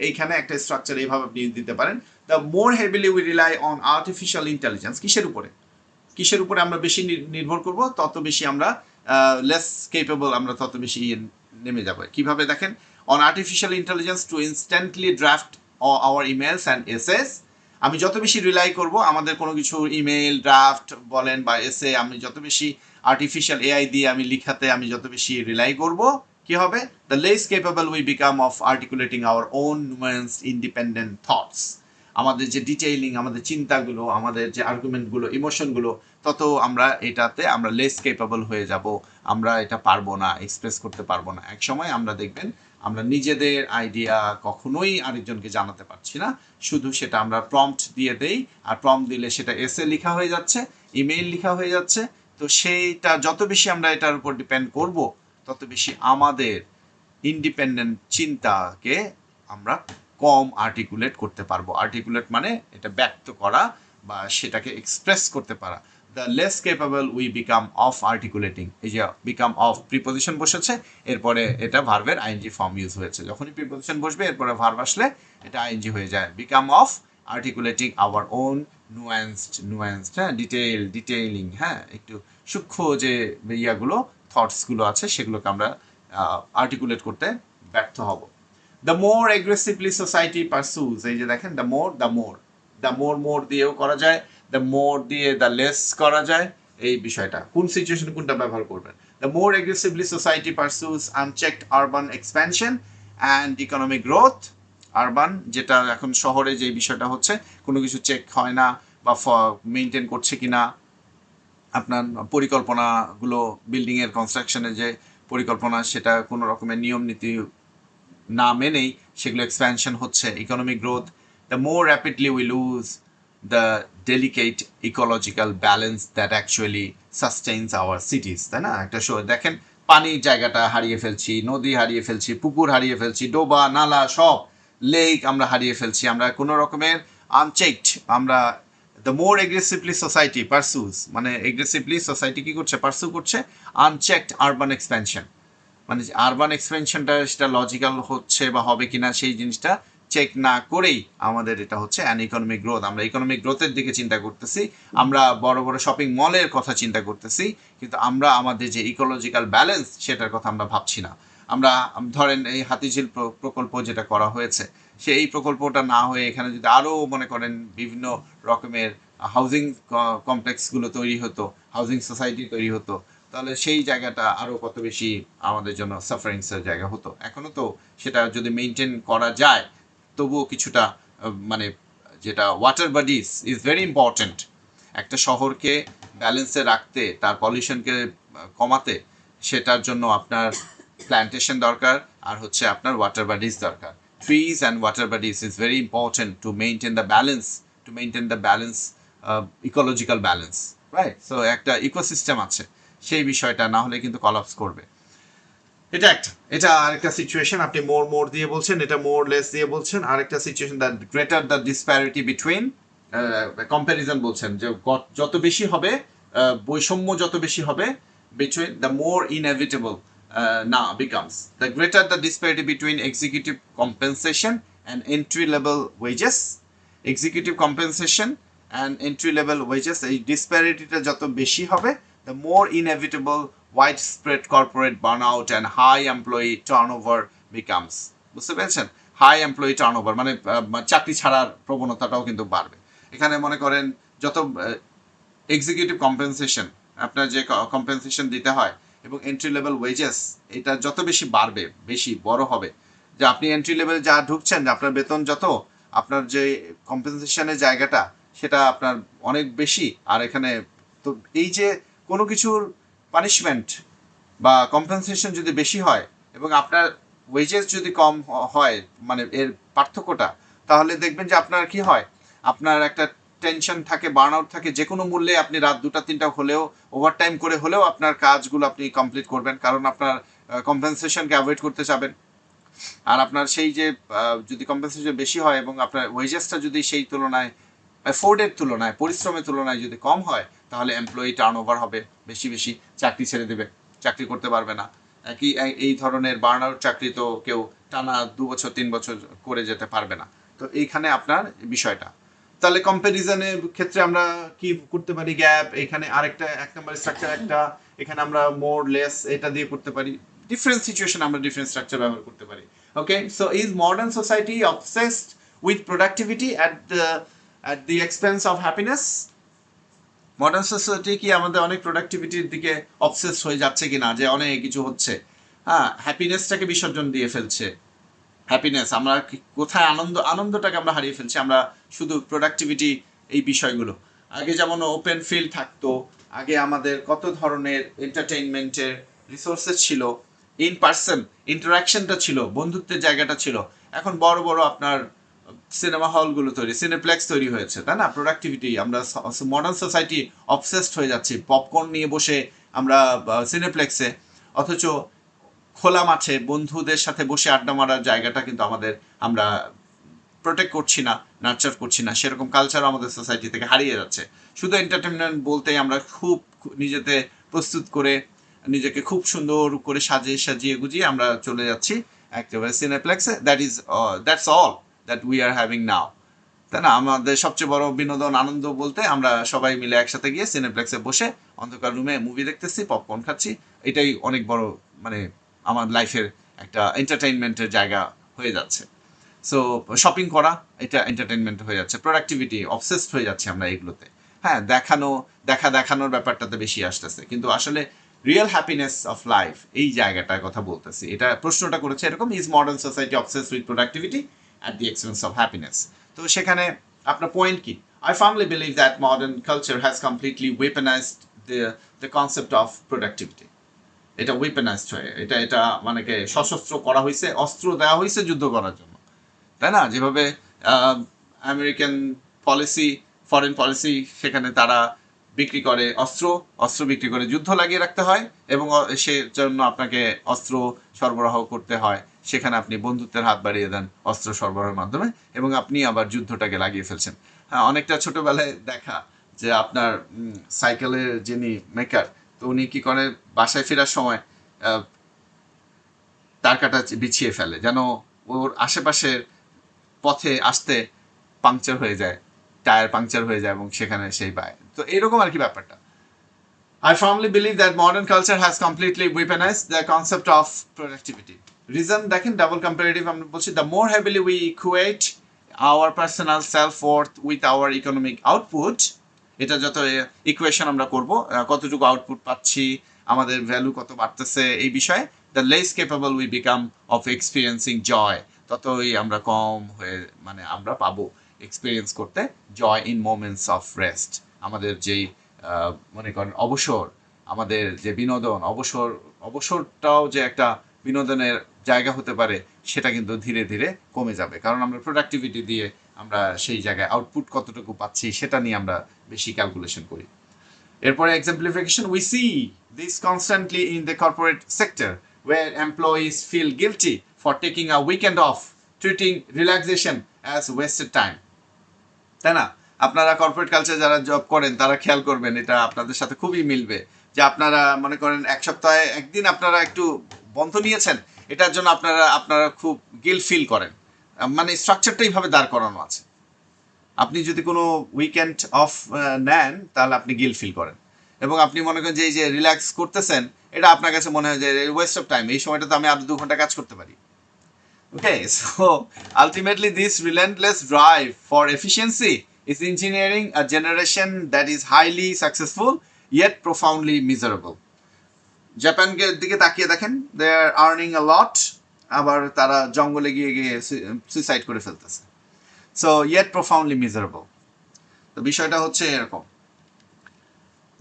এইখানে একটা স্ট্রাকচার এইভাবে আপনি দিতে পারেন। The more heavily we rely on artificial intelligence, কিসের উপরে আমরা বেশি নির্ভর করব, তত বেশি আমরা লেস কেপেবল, আমরা তত বেশি নেমে যাব। কিভাবে দেখেন, on artificial intelligence to instantly draft our emails and essays. আমি যত বেশি রিলাই করব আমাদের কোনো কিছু ইমেল ড্রাফট বলেন বা এসে, আমি যত বেশি আর্টিফিশিয়াল এআই দিয়ে আমি লিখাতে আমি যত বেশি রিলাই করব, কি হবে? The less capable we become of articulating our own nuanced independent thoughts. আমাদের যে ডিটেইলিং, আমাদের চিন্তাগুলো, আমাদের যে আর্গুমেন্টগুলো, ইমোশনগুলো, তত আমরা এটাতে আমরা লেস কেপেবল হয়ে যাব, আমরা এটা পারবো না, এক্সপ্রেস করতে পারবো না। এক সময় আমরা দেখবেন আমরা নিজেদের আইডিয়া কখনোই আরেকজনকে জানাতে পারছি না, শুধু সেটা আমরা প্রম্পট দিয়ে দেই, আর প্রম্পট দিলে সেটা এসে লেখা হয়ে যাচ্ছে, ইমেইল লেখা হয়ে যাচ্ছে। তো সেইটা যত বেশি আমরা এটার উপর ডিপেন্ড করব, তত বেশি আমাদের ইন্ডিপেন্ডেন্ট চিন্তাকে আমরা কম আর্টিকুলেট করতে পারবো। আর্টিকুলেট মানে এটা ব্যক্ত করা বা সেটাকে এক্সপ্রেস করতে পারা। The less capable we become of articulating, এই যে বিকাম অফ প্রিপোজিশন বসেছে, এরপরে এটা ভার্বের আইএনজি ফর্ম ইউজ হয়েছে। যখনই প্রিপোজিশন বসবে এরপরে ভার্ব আসলে এটা আইএনজি হয়ে যায়। Become of articulating our own নুয়েন্সড, হ্যাঁ, ডিটেইলিং, হ্যাঁ, একটু সূক্ষ্ম যে ইয়াগুলো, থটসগুলো আছে সেগুলোকে আমরা আর্টিকুলেট করতে ব্যর্থ হব। দ্য মোর এগ্রেসিভলি সোসাইটি পারসুজ, এই যে দেখেন দ্য মোর দিয়েও করা যায়, দ্য মোর দিয়ে দ্য লেস করা যায়। এই বিষয়টা কোন সিচুয়েশনে কোনটা ব্যবহার করবেন? The more aggressively society pursues unchecked urban expansion and economic growth. Urban যেটা এখন শহরে যে বিষয়টা হচ্ছে, কোনো কিছু চেক হয় না বা মেনটেন করছে কিনা, আপনার পরিকল্পনাগুলো, বিল্ডিংয়ের কনস্ট্রাকশনের যে পরিকল্পনা সেটা কোনো রকমের নিয়ম নীতি না মেনেই সেগুলো এক্সপ্যানশন হচ্ছে। Economic growth, the more rapidly we lose the delicate ecological balance that actually sustains our cities, তাই না? একটা দেখেন পানির জায়গাটা হারিয়ে ফেলছি, নদী হারিয়ে ফেলছি, পুকুর হারিয়ে ফেলছি, ডোবা নালা সব, লেক আমরা হারিয়ে ফেলছি, আমরা কোনো রকমের আনচেকড, আমরা দ্য মোর এগ্রেসিভলি সোসাইটি পারসুজ, মানে এগ্রেসিভলি সোসাইটি কি করছে? পারসু করছে আনচেকড আরবান এক্সপ্যানশন, মানে আরবান এক্সপেনশনটা সেটা লজিক্যাল হচ্ছে বা হবে কিনা সেই জিনিসটা চেক না করেই আমাদের এটা হচ্ছে অ্যান ইকোনমিক গ্রোথ। আমরা ইকোনমিক গ্রোথের দিকে চিন্তা করতেছি, আমরা বড় বড় শপিং মলের কথা চিন্তা করতেছি, কিন্তু আমরা আমাদের যে ইকোলজিক্যাল ব্যালেন্স সেটার কথা আমরা ভাবছি না। আমরা ধরেন এই হাতিঝিল প্রকল্প যেটা করা হয়েছে, সেই প্রকল্পটা না হয়ে এখানে যদি আরও মনে করেন বিভিন্ন রকমের হাউজিং কমপ্লেক্সগুলো তৈরি হতো, হাউজিং সোসাইটি তৈরি হতো, তাহলে সেই জায়গাটা আরও কত বেশি আমাদের জন্য সাফারিংসের জায়গা হতো। এখনও তো সেটা যদি মেনটেন করা যায়, তবুও কিছুটা মানে যেটা water bodies is very important. একটা শহরকে ব্যালেন্সে রাখতে, তার পলিউশনকে কমাতে, সেটার জন্য আপনার প্ল্যান্টেশন দরকার, আর হচ্ছে আপনার ওয়াটার বডিজ দরকার। Trees and water bodies is very important to maintain the balance, ecological balance, right? So একটা ইকোসিস্টেম আছে, সেই বিষয়টা না হলে কিন্তু কলাপস করবে। এটা আরেকটা সিচুয়েশন। আপনি মোর দিয়ে বলছেন, এটা মোর লেস দিয়ে বলছেন। আরেকটা situation, the greater the disparity between, comparison বলছেন যে যত বেশি হবে, বৈষম্য যত বেশি হবে, বিটুইন দ্য মোর ইনএভিটেবল না becomes the greater the disparity between executive compensation and entry level wages. Executive compensation and entry level wages, এই ডিসপ্যারিটিটা যত বেশি হবে, the more inevitable widespread corporate burnout and high employee turnover becomes. বুঝতে পেরেছেন? High employee turnover মানে চাকরি ছাড়ার প্রবণতাটাও কিন্তু বাড়বে। এখানে মনে করেন যত এক্সিকিউটিভ কম্পেনসেশন, আপনার যে কম্পেনসেশন দিতে হয়, এবং এন্ট্রি লেভেল ওয়েজেস, এটা যত বেশি বাড়বে, বেশি বড় হবে, যে আপনি এন্ট্রি লেভেল যা ঢুকছেন, আপনার বেতন যত, আপনার যে কম্পেনসেশনের জায়গাটা সেটা আপনার অনেক বেশি। আর এখানে তো এই যে কোনো কিছুর পানিশমেন্ট বা কম্পেনসেশন যদি বেশি হয় এবং আপনার ওয়েজেস যদি কম হয়, মানে এর পার্থক্যটা, তাহলে দেখবেন যে আপনার কি হয়, আপনার একটা টেনশন থাকে, বার্ন আউট থাকে, যে কোনো মূল্যে আপনি রাত 2টা 3টা হলেও ওভারটাইম করে হলেও আপনার কাজগুলো আপনি কমপ্লিট করবেন, কারণ আপনার কম্পেনসেশনকে অ্যাভয়েড করতে চাবেন। আর আপনার সেই যে যদি কম্পেনসেশন বেশি হয় এবং আপনার ওয়েজেসটা যদি সেই তুলনায়, এফোর্ডের তুলনায়, পরিশ্রমের তুলনায় যদি কম হয়, তাহলে এমপ্লয়ি টার্নওভার হবে, বেশি চাকরি ছেড়ে দেবে, চাকরি করতে পারবে না। এই ধরনের বার্ন আউট চাকরি তো কেউ টানা 2 বছর 3 বছর করে যেতে পারবে না। তো এইখানে আপনার বিষয়টা, তাহলে কম্প্যারিজনের ক্ষেত্রে আমরা কি করতে পারি? গ্যাপ, এখানে আরেকটা 1 নম্বর স্ট্রাকচার একটা, এখানে আমরা মোর লেস এটা দিয়ে করতে পারি। ডিফারেন্ট সিচুয়েশন আমরা ডিফারেন্ট স্ট্রাকচার ব্যবহার করতে পারি। Okay, so is modern society obsessed with productivity at the expense of happiness? Modern society কি আমাদের অনেক প্রোডাক্টিভিটির দিকে অবসেস হয়ে যাচ্ছে কিনা, যে অনেক কিছু হচ্ছে, হ্যাঁ, হ্যাপিনেসটাকে বিসর্জন দিয়ে ফেলছে? হ্যাপিনেস আমরা কোথায়, আনন্দটাকে আমরা হারিয়ে ফেলছি আমরা শুধু প্রোডাক্টিভিটি এই বিষয়গুলো। আগে যেমন ওপেন ফিল্ড থাকতো, আগে আমাদের কত ধরনের এন্টারটেইনমেন্টের রিসোর্সেস ছিল, ইন পার্সন ইন্টারাকশনটা ছিল, বন্ধুত্বের জায়গাটা ছিল। এখন বড় বড় আপনার সিনেমা হলগুলো তৈরি, সিনেপ্লেক্স তৈরি হয়েছে, তাই না? প্রোডাক্টিভিটি, আমরা মডার্ন সোসাইটি অবসেসড হয়ে যাচ্ছি পপকর্ন নিয়ে বসে আমরা সিনেপ্লেক্সে, অথচ খোলা মাঠে বন্ধুদের সাথে বসে আড্ডা মারার জায়গাটা কিন্তু আমরা প্রোটেক্ট করছি না, নার্চার করছি না। সেরকম কালচারও আমাদের সোসাইটি থেকে হারিয়ে যাচ্ছে। শুধু এন্টারটেনমেন্ট বলতেই আমরা খুব নিজেতে প্রস্তুত করে নিজেকে খুব সুন্দর করে সাজিয়ে গুজিয়ে আমরা চলে যাচ্ছি একেবারে সিনেপ্লেক্সে। That's all that we are having now, তাই না? আমাদের সবচেয়ে বড় বিনোদন, আনন্দ বলতে আমরা সবাই মিলে একসাথে গিয়ে সিনেপ্লেক্সে বসে অন্ধকার রুমে মুভি দেখতেছি, পপকর্ন খাচ্ছি। এটাই অনেক বড় মানে আমার লাইফের একটা এন্টারটেইনমেন্টের জায়গা হয়ে যাচ্ছে। সো শপিং করা, এটা এন্টারটেইনমেন্ট হয়ে যাচ্ছে। প্রোডাক্টিভিটি অবসেসড হয়ে যাচ্ছে আমরা এগুলোতে। হ্যাঁ, দেখানোর ব্যাপারটাতে বেশি আসতেছে, কিন্তু আসলে রিয়েল হ্যাপিনেস অফ লাইফ এই জায়গাটার কথা বলতেছি। এটা প্রশ্নটা করেছে এরকম, is modern society obsessed with productivity at the expense of happiness? তো সেখানে আপনার পয়েন্ট কি? I firmly believe that modern culture has completely weaponized the concept of productivity. এটা weaponized হয়ে, এটা মানে সশস্ত্র করা হয়েছে, অস্ত্র দেওয়া হয়েছে যুদ্ধ করার জন্য, তাই না? যেভাবে আমেরিকান পলিসি, ফরেন পলিসি, সেখানে তারা বিক্রি করে অস্ত্র বিক্রি করে যুদ্ধ লাগিয়ে রাখতে হয়, এবং সে জন্য আপনাকে অস্ত্র সরবরাহ করতে হয়। সেখানে আপনি বন্ধুত্বের হাত বাড়িয়ে দেন অস্ত্র সরবরাহের মাধ্যমে, এবং আপনি আবার যুদ্ধটাকে লাগিয়ে ফেলছেন। হ্যাঁ, অনেকটা ছোটবেলায় দেখা যে আপনার সাইকেলের যিনি মেকার, তো উনি কি করে, বাসায় ফেরার সময় তার কাটা বিছিয়ে ফেলে যেন ওর আশেপাশের পথে আসতে পাংচার হয়ে যায়, টায়ার পাংচার হয়ে যায়, এবং সেখানে সেই পায়। তো এরকম আর কি ব্যাপারটা। I firmly believe that modern culture has completely weaponized the concept of productivity. Reason দেখেন, ডাবল কম্পারেটিভ আমরা বলছি, the more heavily we equate our personal self-worth with our economic output, এটা যত ইকুয়েশন আমরা করব, কতটুকু আউটপুট পাচ্ছি, আমাদের ভ্যালু কত বাড়তেছে এই বিষয়ে, the less capable we become of experiencing joy, ততই আমরা কম হয়ে মানে আমরা পাবো এক্সপিরিয়েন্স করতে joy in moments of rest. আমাদের যেই মনে করেন অবসর, আমাদের যে বিনোদন, অবসরটাও যে একটা বিনোদনের জায়গা হতে পারে, সেটা কিন্তু ধীরে ধীরে কমে যাবে, কারণ আমরা প্রোডাক্টিভিটি দিয়ে আমরা সেই জায়গায় আউটপুট কতটুকু পাচ্ছি সেটা নিয়ে আমরা বেশি ক্যালকুলেশন করি। এরপরে exemplification, we see this constantly in the corporate sector where employees feel guilty for taking a weekend off, treating relaxation as wasted time, তাই না? আপনারা কর্পোরেট কালচার যারা জব করেন তারা খেয়াল করবেন, এটা আপনাদের সাথে খুবই মিলবে, যে আপনারা মনে করেন এক সপ্তাহে একদিন আপনারা একটু বন্ধ নিয়েছেন, এটার জন্য আপনারা খুব গিল্ট ফিল করেন। মানে স্ট্রাকচারটা এইভাবে দাঁড় করানো আছে, আপনি যদি কোনো উইকেন্ড অফ নেন তাহলে আপনি গিল্ট ফিল করেন, এবং আপনি মনে করেন যে এই যে রিল্যাক্স করতেছেন, এটা আপনার কাছে মনে হয় যে ওয়েস্ট অফ টাইম, এই সময়টা তো আমি আরো 2 ঘন্টা কাজ করতে পারি। Okay, so ultimately this relentless drive for efficiency is engineering a generation that is highly successful yet profoundly miserable. জাপানের দিকে তাকিয়ে দেখেন, they are earning a lot, আবার তারা জঙ্গলে গিয়ে সুইসাইড করে ফেলতেছে, so yet profoundly miserable. তো বিষয়টা হচ্ছে এরকম।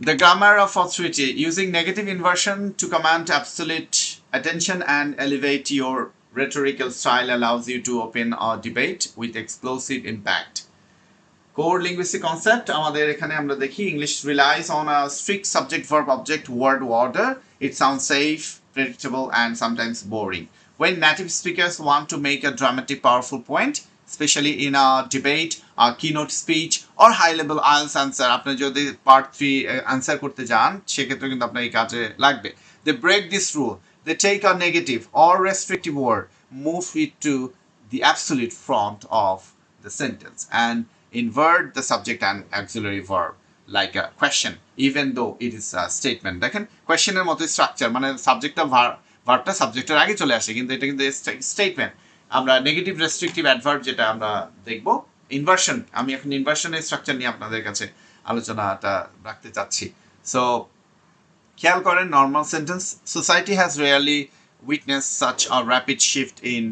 The grammar of authority, using negative inversion to command absolute attention and elevate your rhetorical style, allows you to open a debate with explosive impact. Core linguistic concept, আমাদের এখানে আমরা দেখি, English relies on a strict subject verb object word order. It sounds safe, predictable, and sometimes boring. When native speakers want to make a dramatic, powerful point, especially in a debate, a keynote speech, or high level IELTS answer, আপনি যদি part 3 answer করতে যান সেক্ষেত্রে কিন্তু আপনার এই কাজে লাগবে। They break this rule. They take a negative or restrictive word, move it to the absolute front of the sentence, and invert the subject and auxiliary verb like a question, even though it is a statement. দেখেন, কোয়েশ্চেনের মতো structure, মানে সাবজেক্টটা ভার্বটা সাবজেক্টের আগে চলে আসে, কিন্তু এটা কিন্তু স্টেটমেন্ট। আমরা নেগেটিভ রেস্ট্রিকটিভ অ্যাডভার্ব যেটা আমরা দেখব, ইনভার্সন, আমি এখন ইনভার্সনের স্ট্রাকচার নিয়ে আপনাদের কাছে আলোচনাটা রাখতে চাচ্ছি। সো খেয়াল করেন, normal sentence, society has rarely witness such a rapid shift in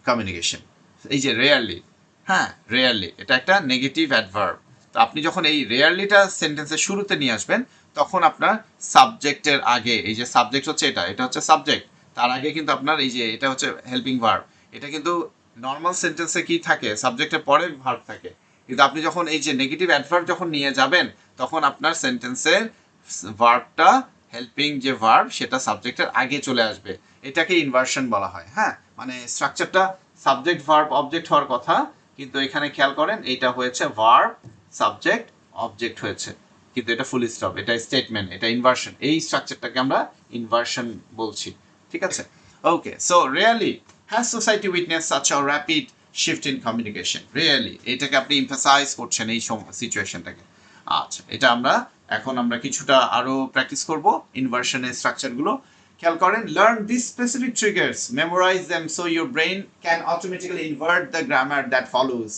communication. এই যে রেয়ারলি, হ্যাঁ রেয়ারলি, এটা একটা নেগেটিভ অ্যাডভার্ব। তো আপনি যখন এই রেয়ারলিটা সেন্টেন্সের শুরুতে নিয়ে আসবেন, তখন আপনার সাবজেক্টের আগে, এই যে সাবজেক্ট হচ্ছে এটা হচ্ছে সাবজেক্ট, তার আগে কিন্তু আপনার এই যে এটা হচ্ছে হেল্পিং ভার্ব। এটা কিন্তু নর্মাল সেন্টেন্সে কি থাকে, সাবজেক্টের পরে ভার্ব থাকে, কিন্তু আপনি যখন এই যে নেগেটিভ অ্যাডভার্ব যখন নিয়ে যাবেন, তখন আপনার সেন্টেন্সের ভার্বটা, হেল্পিং যে ভার্ব সেটা সাবজেক্টের আগে চলে আসবে। এটাকে ইনভার্সন বলা হয়। হ্যাঁ, মানে স্ট্রাকচারটা সাবজেক্ট ভার্ব অবজেক্ট হওয়ার কথা, কিন্তু এখানে খেয়াল করেন এটা হয়েছে ভার্ব সাবজেক্ট অবজেক্ট হয়েছে, কিন্তু এটা ফুল স্টপ, এটা স্টেটমেন্ট, এটা ইনভার্সন। এই স্ট্রাকচারটাকে আমরা ইনভার্সন বলছি। ঠিক আছে, okay. So really has society witness such a rapid shift in communication. Really এটাকে আপনি এমফাসাইজ করছেন এই সিচুয়েশনটাকে। আচ্ছা, এটা আমরা কিছুটা আরো প্র্যাকটিস করব ইনভার্সনের স্ট্রাকচারগুলো। খেয়াল করেন, learn this specific triggers, memorise them so your brain can automatically invert the grammar that follows.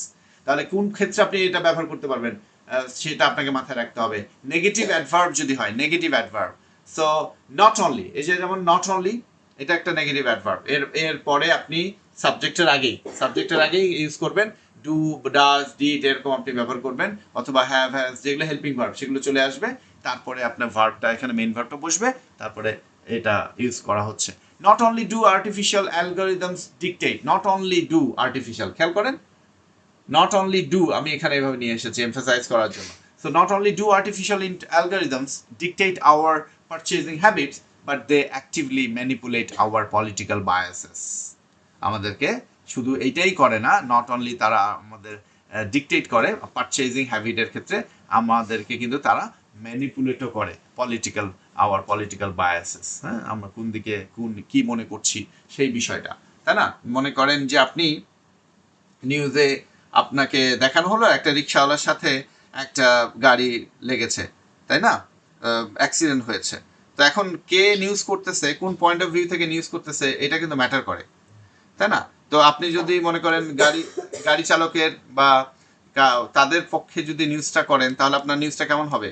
তাহলে কোন ক্ষেত্রে আপনি এটা ব্যবহার করতে পারবেন, সেটা আপনাকে মাথায় রাখতে হবে। নেগেটিভ অ্যাডভার্ব যদি হয়, negative adverb, so not only, এই যে যেমন নট অনলি, এটা একটা নেগেটিভ অ্যাডভার্ব। এর পরে আপনি সাবজেক্টের আগেই ইউজ করবেন, ডু, ডাজ, ডিড, এরকম আপনি ব্যবহার করবেন, অথবা হ্যাভ, হ্যাজ, যেগুলো হেল্পিং ভার্ব সেগুলো চলে আসবে, তারপরে আপনার ভার্বটা, এখানে মেইন ভার্বটা বসবে, তারপরে এটা ইউজ করা হচ্ছে। Not only do artificial algorithms dictate, not only do artificial, খেয়াল করেন, নট অনলি ডু আমি এখানে এভাবে নিয়ে এসেছি এমফাসাইজ করার জন্য। So not only do artificial algorithms dictate our purchasing habits, but they actively manipulate our political biases. আমাদেরকে শুধু এইটাই করে না, নট অনলি তারা আমাদের ডিকটেট করে পারচেজিং হ্যাবিটের ক্ষেত্রে, আমাদেরকে কিন্তু তারা ম্যানিপুলেটও করে পলিটিক্যাল বায়াসেস। হ্যাঁ, আমরা কোন দিকে কি মনে করছি সেই বিষয়টা, তাই না? মনে করেন যে আপনি নিউজে আপনাকে দেখানো হলো একটা রিক্সাওয়ালার সাথে একটা গাড়ি লেগেছে, তাই না, অ্যাক্সিডেন্ট হয়েছে। তো এখন কে নিউজ করতেছে, কোন পয়েন্ট অফ ভিউ থেকে নিউজ করতেছে, এটা কিন্তু ম্যাটার করে, তাই না? তো আপনি যদি মনে করেন গাড়ি চালকের বা তাদের পক্ষে যদি নিউজটা করেন, তাহলে আপনার নিউজটা কেমন হবে?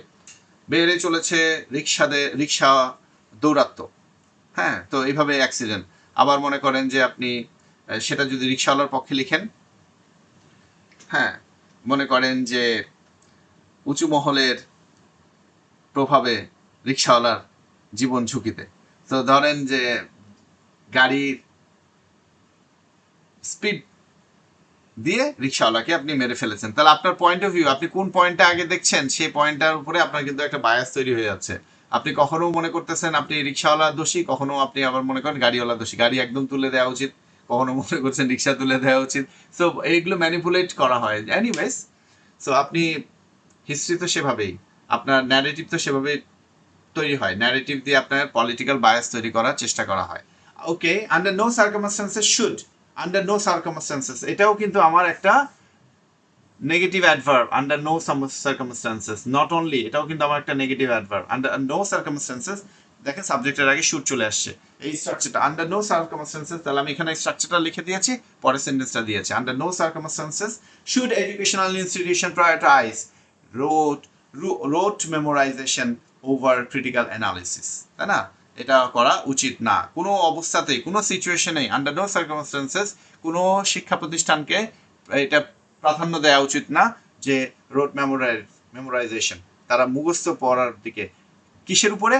বেড়ে চলেছে রিক্সা দৌরাত্ম্য, হ্যাঁ, তো এইভাবে অ্যাক্সিডেন্ট। আবার মনে করেন যে আপনি সেটা যদি রিক্সাওয়ালার পক্ষে লিখেন, হ্যাঁ, মনে করেন যে উঁচু মহলের প্রভাবে রিক্সাওয়ালার জীবন ঝুঁকিতে। তো ধরেন যে গাড়ির স্পিড দিয়ে রিক্সাওয়ালাকে আপনি মেরে ফেলেছেন, তাহলে আপনার পয়েন্ট অফ ভিউ, আপনি কোন পয়েন্টটা আগে দেখছেন, সেই পয়েন্টটার উপরে আপনার কিন্তু একটা বায়াস তৈরি হয়ে যাচ্ছে। আপনি কখনো মনে করতেছেন আপনি রিক্সাওয়ালা দোষী, কখনো আপনি আবার মনে করেন গাড়িওয়ালা দোষী, গাড়ি একদম তুলে দেওয়া উচিত, কখনো মনে করছেন রিক্সা তুলে দেওয়া উচিত। সো এইগুলো ম্যানিপুলেট করা হয়। এনিওয়েজ, সো আপনি হিস্ট্রি তো সেভাবেই, আপনার ন্যারেটিভ তো সেভাবেই তৈরি হয়, ন্যারেটিভ দিয়ে আপনার পলিটিক্যাল বায়াস তৈরি করার চেষ্টা করা হয়। Okay, under no circumstances should, under no circumstances, এটাও কিন্তু আমার একটা negative adverb. Under no circumstances, not only, এটাও কিন্তু আমার একটা negative adverb. Under no circumstances, দেখেন সাবজেক্টের আগে শুড চলে আসছে, এই স্ট্রাকচারটা আন্ডার নো সার্কামস্টেন্সেস। তাহলে আমি এখানে স্ট্রাকচারটা লিখে দিয়েছি, পরে সেন্টেন্সটা দিয়েছি, under no circumstances should educational institution prioritise rote memorisation over critical analysis, তাই না? এটা করা উচিত না কোনো অবস্থাতেই, কোনো সিচুয়েশনেই, আন্ডার নো সার্কামস্টেন্সেস কোনো শিক্ষা প্রতিষ্ঠানকে এটা প্রাধান্য দেওয়া উচিত না যে রোড মেমোরাইজেশন, তারা মুখস্থ পড়ার দিকে। কিসের উপরে?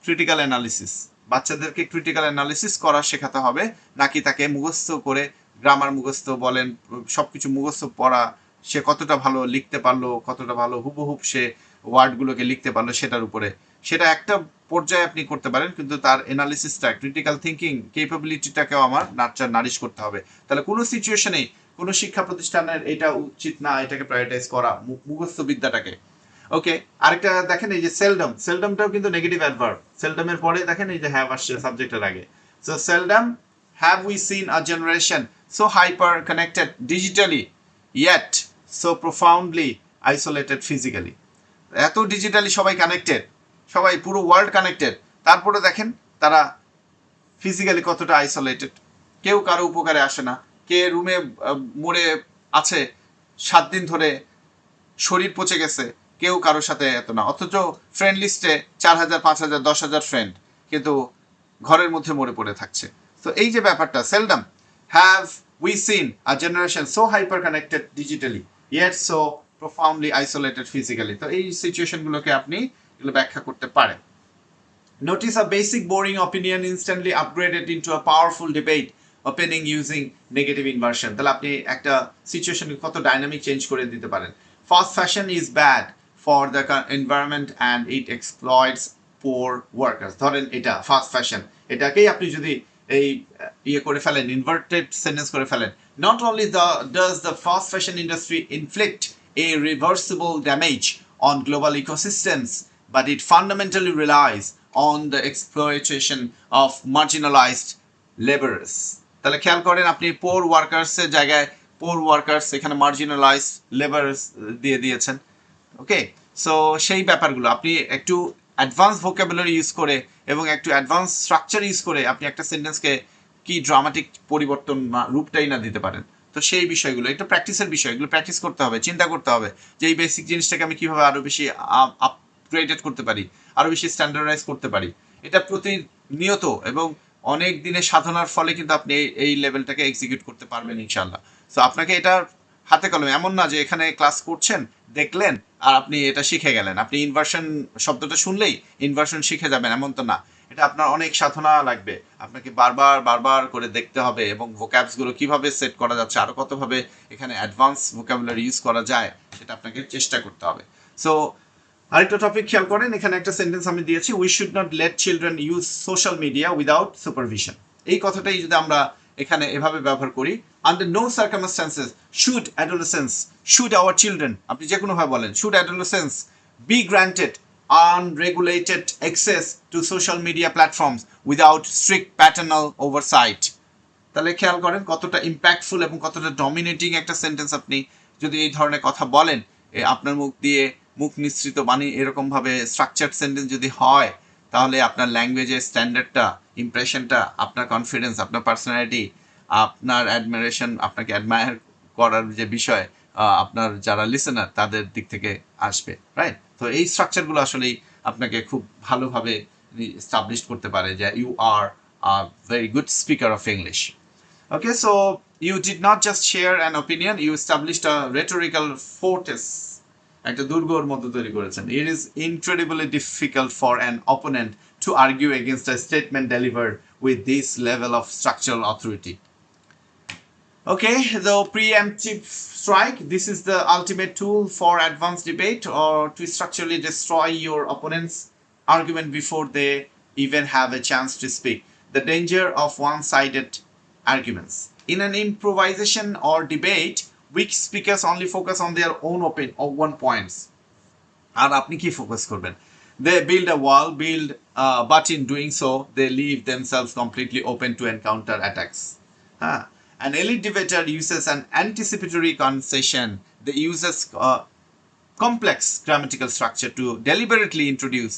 Critical analysis. বাচ্চাদেরকে ক্রিটিক্যাল অ্যানালিসিস করা শেখাতে হবে, নাকি তাকে মুখস্থ করে গ্রামার মুখস্থ বলেন, সবকিছু মুখস্থ পড়া, সে কতটা ভালো লিখতে পারলো, কতটা ভালো হুবহুব সে ওয়ার্ডগুলোকে লিখতে পারলো, সেটার উপরে। সেটা একটা পর্যায়ে আপনি করতে পারেন, কিন্তু তার এনালিসিসটা, ক্রিটিক্যাল থিঙ্কিং কেপাবিলিটিটাকেও আমার নারিশ করতে হবে। তাহলে কোনো সিচুয়েশনেই কোনো শিক্ষা প্রতিষ্ঠানের এটা উচিত না এটাকে প্রায়োরিটাইজ করা, মুখস্থ বিদ্যাটাকে। ওকে, আরেকটা দেখেন, এই যে সেলডমটাও কিন্তু নেগেটিভ অ্যাডভার্ব। সেলডমের পরে দেখেন এই যে হ্যাভ আসছে সাবজেক্টের আগে। So seldom have we seen a generation so hyper connected digitally yet so profoundly isolated physically. এত ডিজিটালি সবাই কানেক্টেড, সবাই পুরো ওয়ার্ল্ড কানেক্টেড, তারপরে দেখেন তারা ফিজিক্যালি কতটা আইসোলেটেড, কেউ কারো উপকারে আসে না, কে রুমে মরে আছে 7 দিন ধরে, শরীর পচে গেছে, কেউ কারোর সাথে এত না। অথচ ফ্রেন্ড লিস্টে 4,000, 5,000, 10,000 ফ্রেন্ড, কিন্তু ঘরের মধ্যে মরে পড়ে থাকছে। তো এই যে ব্যাপারটা, seldom have we seen a generation so hyper connected digitally yet so profoundly isolated physically. তো এই সিচুয়েশনগুলোকে আপনি এগুলো ব্যাখ্যা করতে পারেন। Notice a basic boring opinion instantly upgraded into a powerful debate opening using negative inversion. তাহলে আপনি একটা সিচুয়েশন কত ডাইনামিক চেঞ্জ করে দিতে পারেন। Fast fashion is bad for the environment and it exploits poor workers. ধরেন এটা ফাস্ট ফ্যাশন, এটাকেই আপনি যদি এই ইয়ে করে ফেলেন, ইনভার্টেড সেন্টেন্স করে ফেলেন, not only does the fast fashion industry inflict a reversible damage on global ecosystems, but it fundamentally relies on the exploitation of marginalized laborers. তাহলে খেয়াল করেন, আপনি পোর ওয়ার্কার্সের জায়গায় পোর ওয়ার্কার্স এখানে মার্জিনালাইজড লেবার্স দিয়ে দিয়েছেন। ওকে, সো সেই ব্যাপারগুলো আপনি একটু অ্যাডভান্স ভোকাবুলারি ইউজ করে এবং একটু অ্যাডভান্স স্ট্রাকচার ইউজ করে আপনি একটা সেন্টেন্সকে কি ড্রামাটিক পরিবর্তন রূপটাই না দিতে পারেন। তো সেই বিষয়গুলো এটা প্র্যাকটিসের বিষয়, এগুলো প্র্যাকটিস করতে হবে, চিন্তা করতে হবে যে এই বেসিক জিনিসটাকে আমি কিভাবে আরো বেশি আপগ্রেডেড করতে পারি, আরো বেশি স্ট্যান্ডার্ডাইজ করতে পারি। এটা প্রতিনিয়ত এবং অনেক দিনের সাধনার ফলে কিন্তু আপনি এই লেভেলটাকে এক্সিকিউট করতে পারবেন ইনশাল্লাহ। সো আপনাকে এটা হাতে কলমে, এমন না যে এখানে ক্লাস করছেন দেখলেন আর আপনি এটা শিখে গেলেন, আপনি ইনভার্সন শব্দটা শুনলেই ইনভার্সন শিখে যাবেন এমন তো না। এটা আপনার অনেক সাধনা লাগবে, আপনাকে বারবার করে দেখতে হবে এবং ভোক্যাবসগুলো কিভাবে সেট করা যাচ্ছে, আরো কতভাবে এখানে অ্যাডভান্স ভোক্যাবুলারি ইউজ করা যায় সেটা আপনাকে চেষ্টা করতে হবে। সো আরেকটা টপিক খেয়াল করেন, এখানে একটা সেন্টেন্স আমি দিয়েছি, we should not let children use social media without supervision. এই কথাটাই যদি আমরা এখানে এভাবে ব্যবহার করি, under no circumstances should adolescence, should our children, আপনি যে কোনোভাবে বলেন, should adolescence be granted unregulated access to social media platforms without strict paternal oversight. তাহলে খেয়াল করেন কতটা ইম্প্যাক্টফুল এবং কতটা ডমিনেটিং একটা সেন্টেন্স আপনি যদি এই ধরনের কথা বলেন, আপনার মুখ দিয়ে মুখ নিঃসৃত বাণী এরকমভাবে স্ট্রাকচার্ড সেন্টেন্স যদি হয়, তাহলে আপনার ল্যাঙ্গুয়েজের স্ট্যান্ডার্ডটা, ইমপ্রেশনটা, আপনার কনফিডেন্স, আপনার পার্সোনালিটি, আপনার অ্যাডমিরেশন, আপনাকে অ্যাডমায়ার করার যে বিষয় আপনার যারা লিসেনার তাদের দিক থেকে আসবে, রাইট? তো এই স্ট্রাকচারগুলো আসলেই আপনাকে খুব ভালোভাবে এস্টাবলিশ করতে পারে যে you are a very good speaker of English. Okay, so you did not just share an opinion, you established a rhetorical fortress. একটা দুর্গর মতো তৈরি করেছেন। It is incredibly difficult for an opponent to argue against a statement delivered with this level of structural authority. Okay, the preemptive strike, this is the ultimate tool for advanced debate or to structurally destroy your opponent's argument before they even have a chance to speak. The danger of one-sided arguments. In an improvisation or debate, weak speakers only focus on their own own points. আর আপনি কি focus করবেন? They build a wall, but in doing so, they leave themselves completely open to encounter attacks. An elite debater uses an anticipatory concession. They uses complex grammatical structure to deliberately introduce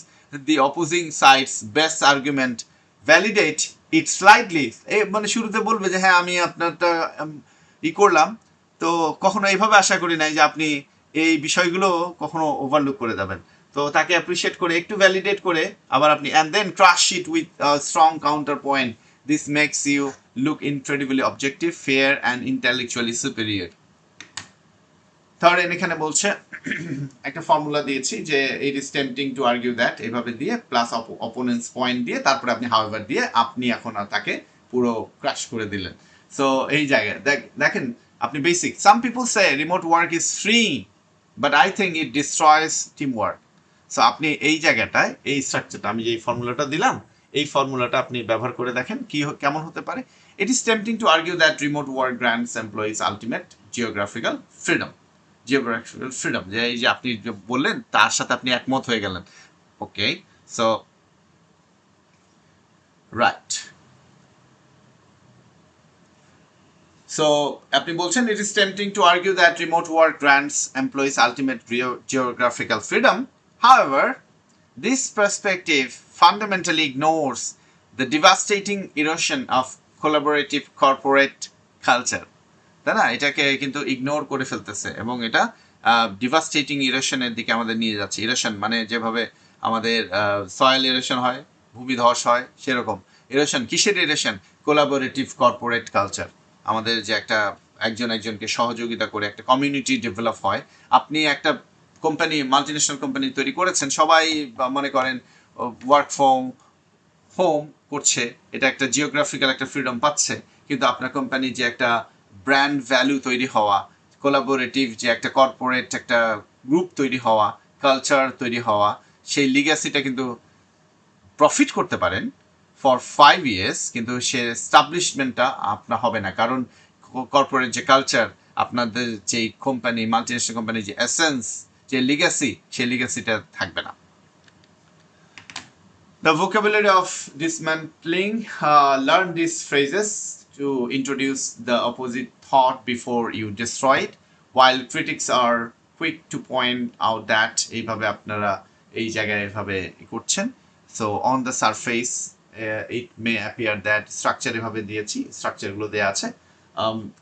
the opposing side's best argument, validate it slightly. মানে শুরুতে বলবে যে হ্যাঁ আমি আপনারটা করলাম, তো কখনো এইভাবে আশা করি নাই যে আপনি এই বিষয়গুলো কখনো ওভারলুক করে যাবেন। তো তাকে অ্যাপ্রিশিয়েট করে একটু ভ্যালিডেট করে আবার আপনি and then crush it with strong counterpoint. This makes you look incredibly objective, fair and intellectually superior. Third এখানে বলছে একটা ফর্মুলা দিয়েছি যে it is tempting to argue that, এভাবে দিয়ে প্লাস অপোনেন্টস পয়েন্ট দিয়ে তারপরে আপনি হাউএভার দিয়ে আপনি এখন আর তাকে পুরো ক্রাশ করে দিলেন। সো এই জায়গায় দেখেন আপনি basic, some people say remote work is free but I think it destroys team work. So আপনি এই জায়গাটায় এই স্ট্রাকচারটা আমি যে ফর্মুলাটা দিলাম, এই ফর্মুলাটা আপনি ব্যবহার করে দেখেন কি কেমন হতে পারে। ইট is tempting to argue that remote work grants employees ultimate geographical freedom. Geographical freedom, যে এই যে আপনি বললেন তার সাথে আপনি একমত হয়ে গেলেন। ওকে, সো রাইট, সো আপনি বলছেন ইট is tempting to argue that remote work grants employees ultimate geographical freedom. However, this perspective fundamentally ignores the devastating erosion of collaborative corporate culture. তাই না? এটাকে কিন্তু ইগনোর করে ফেলতেছে এবং এটা ডিভাস্টেটিং ইরোশনের দিকে আমাদের নিয়ে যাচ্ছে। ইরোশন মানে যেভাবে আমাদের সয়েল ইরোশন হয়, ভূমিধস হয়, সেরকম ইরোশন। কিসের ইরোশন? Collaborative corporate culture. আমাদের যে একটা একজন একজনকে সহযোগিতা করে একটা কমিউনিটি ডেভেলপ হয়। আপনি একটা কোম্পানি, মাল্টিনেশনাল কোম্পানি তৈরি করেছেন, সবাই মনে করেন ওয়ার্ক ফ্রম হোম করছে, এটা একটা জিওগ্রাফিক্যাল একটা ফ্রিডম পাচ্ছে, কিন্তু আপনার কোম্পানি যে একটা ব্র্যান্ড ভ্যালু তৈরি হওয়া, কোলাবোরেটিভ যে একটা কর্পোরেট একটা গ্রুপ তৈরি হওয়া, কালচার তৈরি হওয়া, সেই লিগ্যাসিটা কিন্তু প্রফিট করতে পারেন ফর 5 years, কিন্তু সে এস্টাবলিশমেন্টটা আপনার হবে না, কারণ কর্পোরেট যে কালচার, আপনাদের যে কোম্পানি, মাল্টিনেশনাল কোম্পানি যে এসেন্স, যে লিগ্যাসি, সেই লিগ্যাসিটা থাকবে না। The vocabulary of dismantling, learn these phrases to introduce the opposite thought before you destroy it, while critics are quick to point out that এইভাবে আপনারা এই জায়গায় এভাবে করছেন। So on the surface it may appear that structure এভাবে দিয়েছি, স্ট্রাকচারগুলো দেওয়া আছে।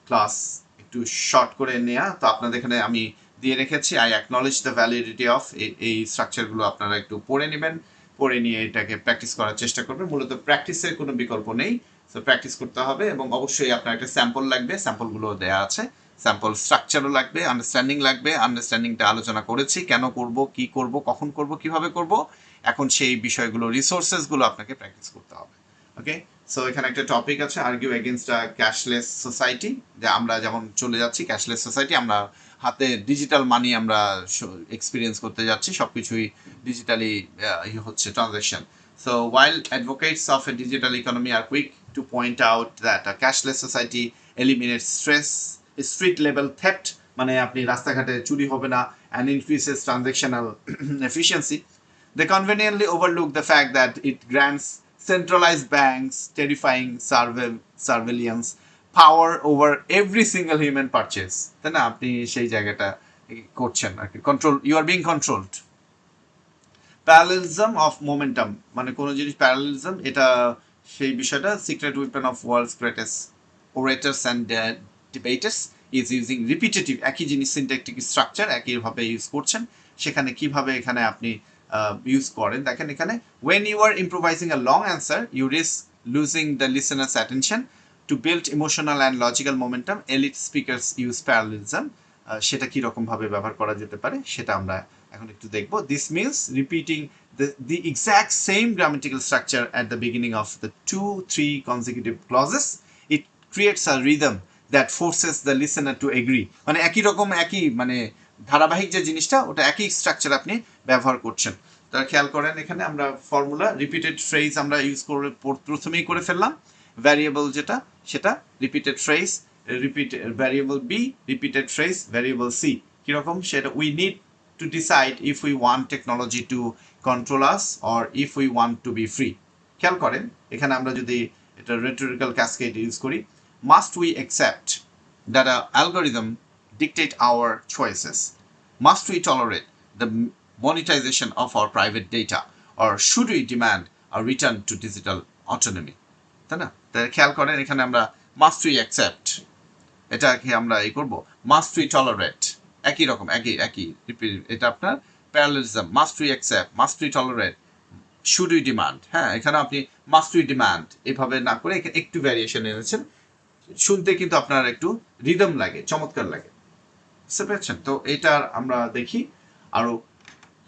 ক্লাস একটু শর্ট করে নেওয়া, তো আপনাদের এখানে আমি দিয়ে রেখেছি I acknowledge the validity of, এই স্ট্রাকচারগুলো আপনারা একটু পড়ে নেবেন, পড়ে নিয়ে এটাকে প্র্যাকটিস করার চেষ্টা করবেন। মূলত প্র্যাকটিসের কোনো বিকল্প নেই, তো প্র্যাকটিস করতে হবে এবং অবশ্যই আপনার একটা স্যাম্পল লাগবে, স্যাম্পলগুলো দেওয়া আছে, স্যাম্পল স্ট্রাকচারও লাগবে, আন্ডারস্ট্যান্ডিং লাগবে। আন্ডারস্ট্যান্ডিংটা আলোচনা করেছি, কেন করব, কি করব, কখন করব, কিভাবে করব। এখন সেই বিষয়গুলো, রিসোর্সেসগুলো আপনাকে প্র্যাকটিস করতে হবে। ওকে, সো এখানে একটা টপিক আছে, আর্গিউ এগেনস্ট আ ক্যাশলেস সোসাইটি, যে আমরা যেমন চলে যাচ্ছি ক্যাশলেস সোসাইটি, আমরা হাতে ডিজিটাল মানি আমরা এক্সপিরিয়েন্স করতে যাচ্ছি, সব কিছুই ডিজিটালি হচ্ছে transaction. So while advocates of a digital economy are quick to point out that a cashless society eliminates stress, street level theft, মানে আপনি রাস্তাঘাটে চুরি হবে না, and increases transactional efficiency, they conveniently overlook the fact that it grants centralized banks terrifying surveillance power over every single human purchase, তাই না? আপনি সেই জায়গাটা করছেন আর কি, control, you are being controlled. Parallelism of momentum, মানে কোনো জিনিস প্যারালেলিজম, এটা সেই বিষয়টা, secret weapon of world's greatest orators and debaters is using repetitive, একই জিনিস সিনট্যাকটিক স্ট্রাকচার একইভাবে ইউজ করছেন, সেখানে কিভাবে এখানে আপনি ইউজ করেন দেখেন এখানে, when you are improvising a long answer you risk losing the listener's attention. To build emotional and logical momentum, elite speakers use parallelism. সেটা কি রকম ভাবে ব্যবহার করা যেতে পারে সেটা আমরা এখন একটু দেখব। This means repeating the exact same grammatical structure at the beginning of the 2-3 consecutive clauses. It creates a rhythm that forces the listener to agree, মানে একই রকম, একই মানে ধারাবাহিক যে জিনিসটা, ওটা একই স্ট্রাকচার আপনি ব্যবহার করছেন। তারা খেয়াল করেন এখানে আমরা ফর্মুলা রিপিটেড ফ্রেজ আমরা ইউজ করে প্রথমেই করে ফেললাম, ভ্যারিয়েবল যেটা সেটা repeated phrase, repeat variable B, repeated phrase variable C, কিরকম সেটা, we need to decide if we want technology to control us or if we want to be free. খেয়াল করেন এখানে আমরা যদি এটা রেটোরিক্যাল ক্যাসকেড ইউজ করি, must we accept that a algorithm dictate our choices? Must we tolerate the monetization of our private data, or should we demand a return to digital autonomy? তাই না? তাই খেয়াল করেন এখানে আমরা মাস্ট উই অ্যাকসেপ্ট, এটাকে আমরা এই করব, মাস্ট উই টলারেট, একই রকম, একই এটা আপনার parallelism, must we accept, must we tolerate, should we demand. হ্যাঁ, এখানে আপনি মাস্ট উই ডিমান্ড এভাবে না করে একটু ভ্যারিয়েশন এনেছেন, শুনতে কিন্তু আপনার একটু রিদম লাগে, চমৎকার লাগে, বুঝতে পেরেছেন? তো এটার আমরা দেখি আরো।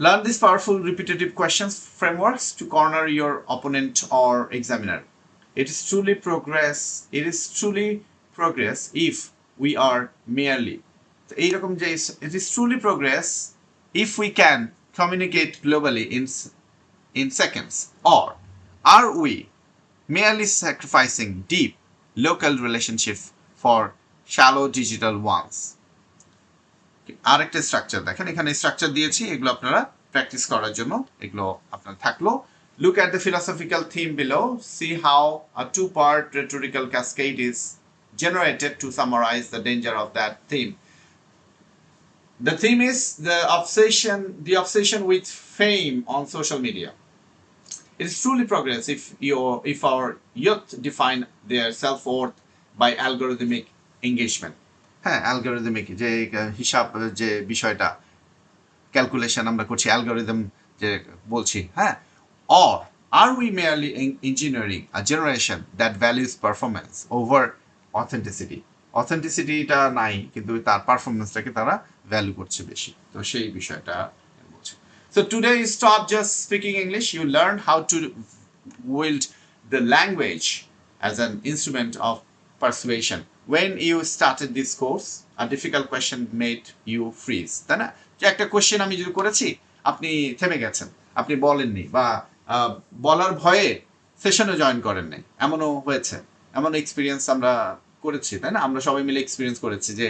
Learn these powerful repetitive questions frameworks to corner your opponent or examiner. It is truly progress if we are merely, এইরকম যে it is truly progress if we can communicate globally in seconds, or are we merely sacrificing deep local relationship for shallow digital ones? আরেকটা structure দেখেন, এখানে structure দিয়েছি, এগুলো আপনারা practice করার জন্য এগুলো আপনার থাকলো। Look at the philosophical theme below. See how a two-part rhetorical cascade is generated to summarize the danger of that theme. The theme is the obsession with fame on social media. It is truly progress if our youth define their self-worth by algorithmic engagement. হ্যাঁ, algorithmic যে হিসাব যে বিষয়টা calculation আমরা করছি, algorithm যে বলছি, হ্যাঁ। Or are we merely engineering a generation that values performance over authenticity? অথেন্টিসিটিটা নাই, কিন্তু তার পারফরমেন্সটাকে তারা ভ্যালু করছে বেশি। তো সেই বিষয়টা বলছে। So today you stop just speaking English, you learn how to wield the language as an instrument of persuasion. When you started this course, a difficult question made you freeze. তাই না? যে একটা কোশ্চেন আমি যদি করেছি, আপনি থেমে গেছেন, আপনি বলেননি, বা বলার ভয়ে সেশনে জয়েন করেন নাই, এমনও হয়েছে। এমন এক্সপিরিয়েন্স আমরা করেছি, তাই না? আমরা সবাই মিলে এক্সপিরিয়েন্স করেছি যে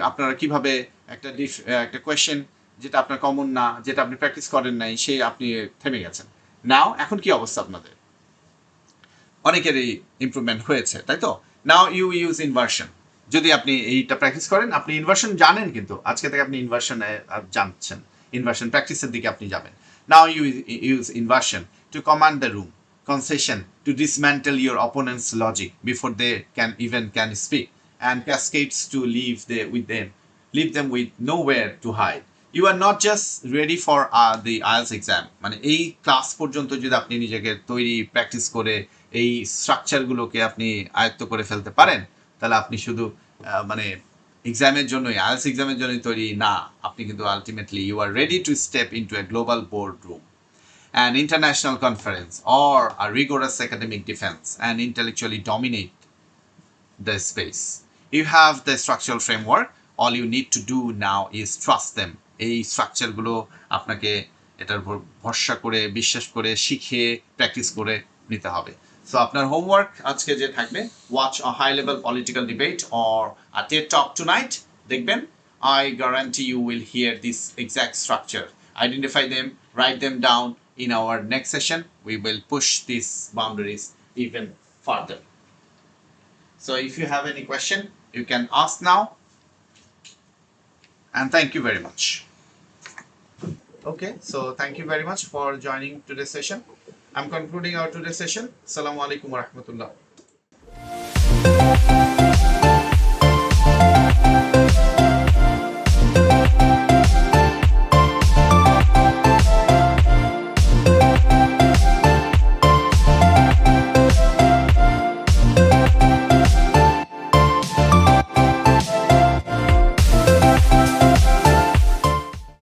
আপনারা কিভাবে একটা কোয়েশ্চেন যেটা আপনার কমন না, যেটা আপনি প্র্যাকটিস করেন নাই, সেই আপনি থেমে গেছেন। নাও এখন কি অবস্থা আপনাদের? অনেকেরই ইমপ্রুভমেন্ট হয়েছে, তাই তো? Now you use inversion. যদি আপনি এইটা প্র্যাকটিস করেন, আপনি ইনভার্সন জানেন, কিন্তু আজকে থেকে আপনি ইনভার্সন জানছেন, ইনভার্সন প্র্যাকটিসের দিকে আপনি যাবেন। Now you use inversion to command the room, concession to dismantle your opponent's logic before they can speak, and cascades to leave them with nowhere to hide. You are not just ready for the IELTS exam, মানে এই class পর্যন্ত যদি আপনি নিজেকে তৈরি practice করে এই স্ট্রাকচারগুলোকে আপনি আয়ত্ত করে ফেলতে পারেন, তাহলে আপনি শুধু মানে এক্সামের জন্যই, আইএলটিএস এক্সামের জন্যই তৈরি না, আপনি কিন্তু ultimately you are ready to step into a global boardroom, an international conference, or a rigorous academic defense, and intellectually dominate the space. You have the structural framework. All you need to do now is trust them. এই স্ট্রাকচারগুলো আপনাকে এটার উপর ভরসা করে, বিশ্বাস করে, শিখে, practice করে নিতে হবে। সো আপনার হোমওয়ার্ক আজকে যে থাকবে, watch a high level political debate or a TED talk tonight. দেখবেন, I guarantee you will hear this exact structure. Identify them, write them down. In our next session, we will push these boundaries even further. So if you have any question, you can ask now. And thank you very much. Okay, so thank you very much for joining today's session. I'm concluding our today's session. Assalamu alaikum wa rahmatullah.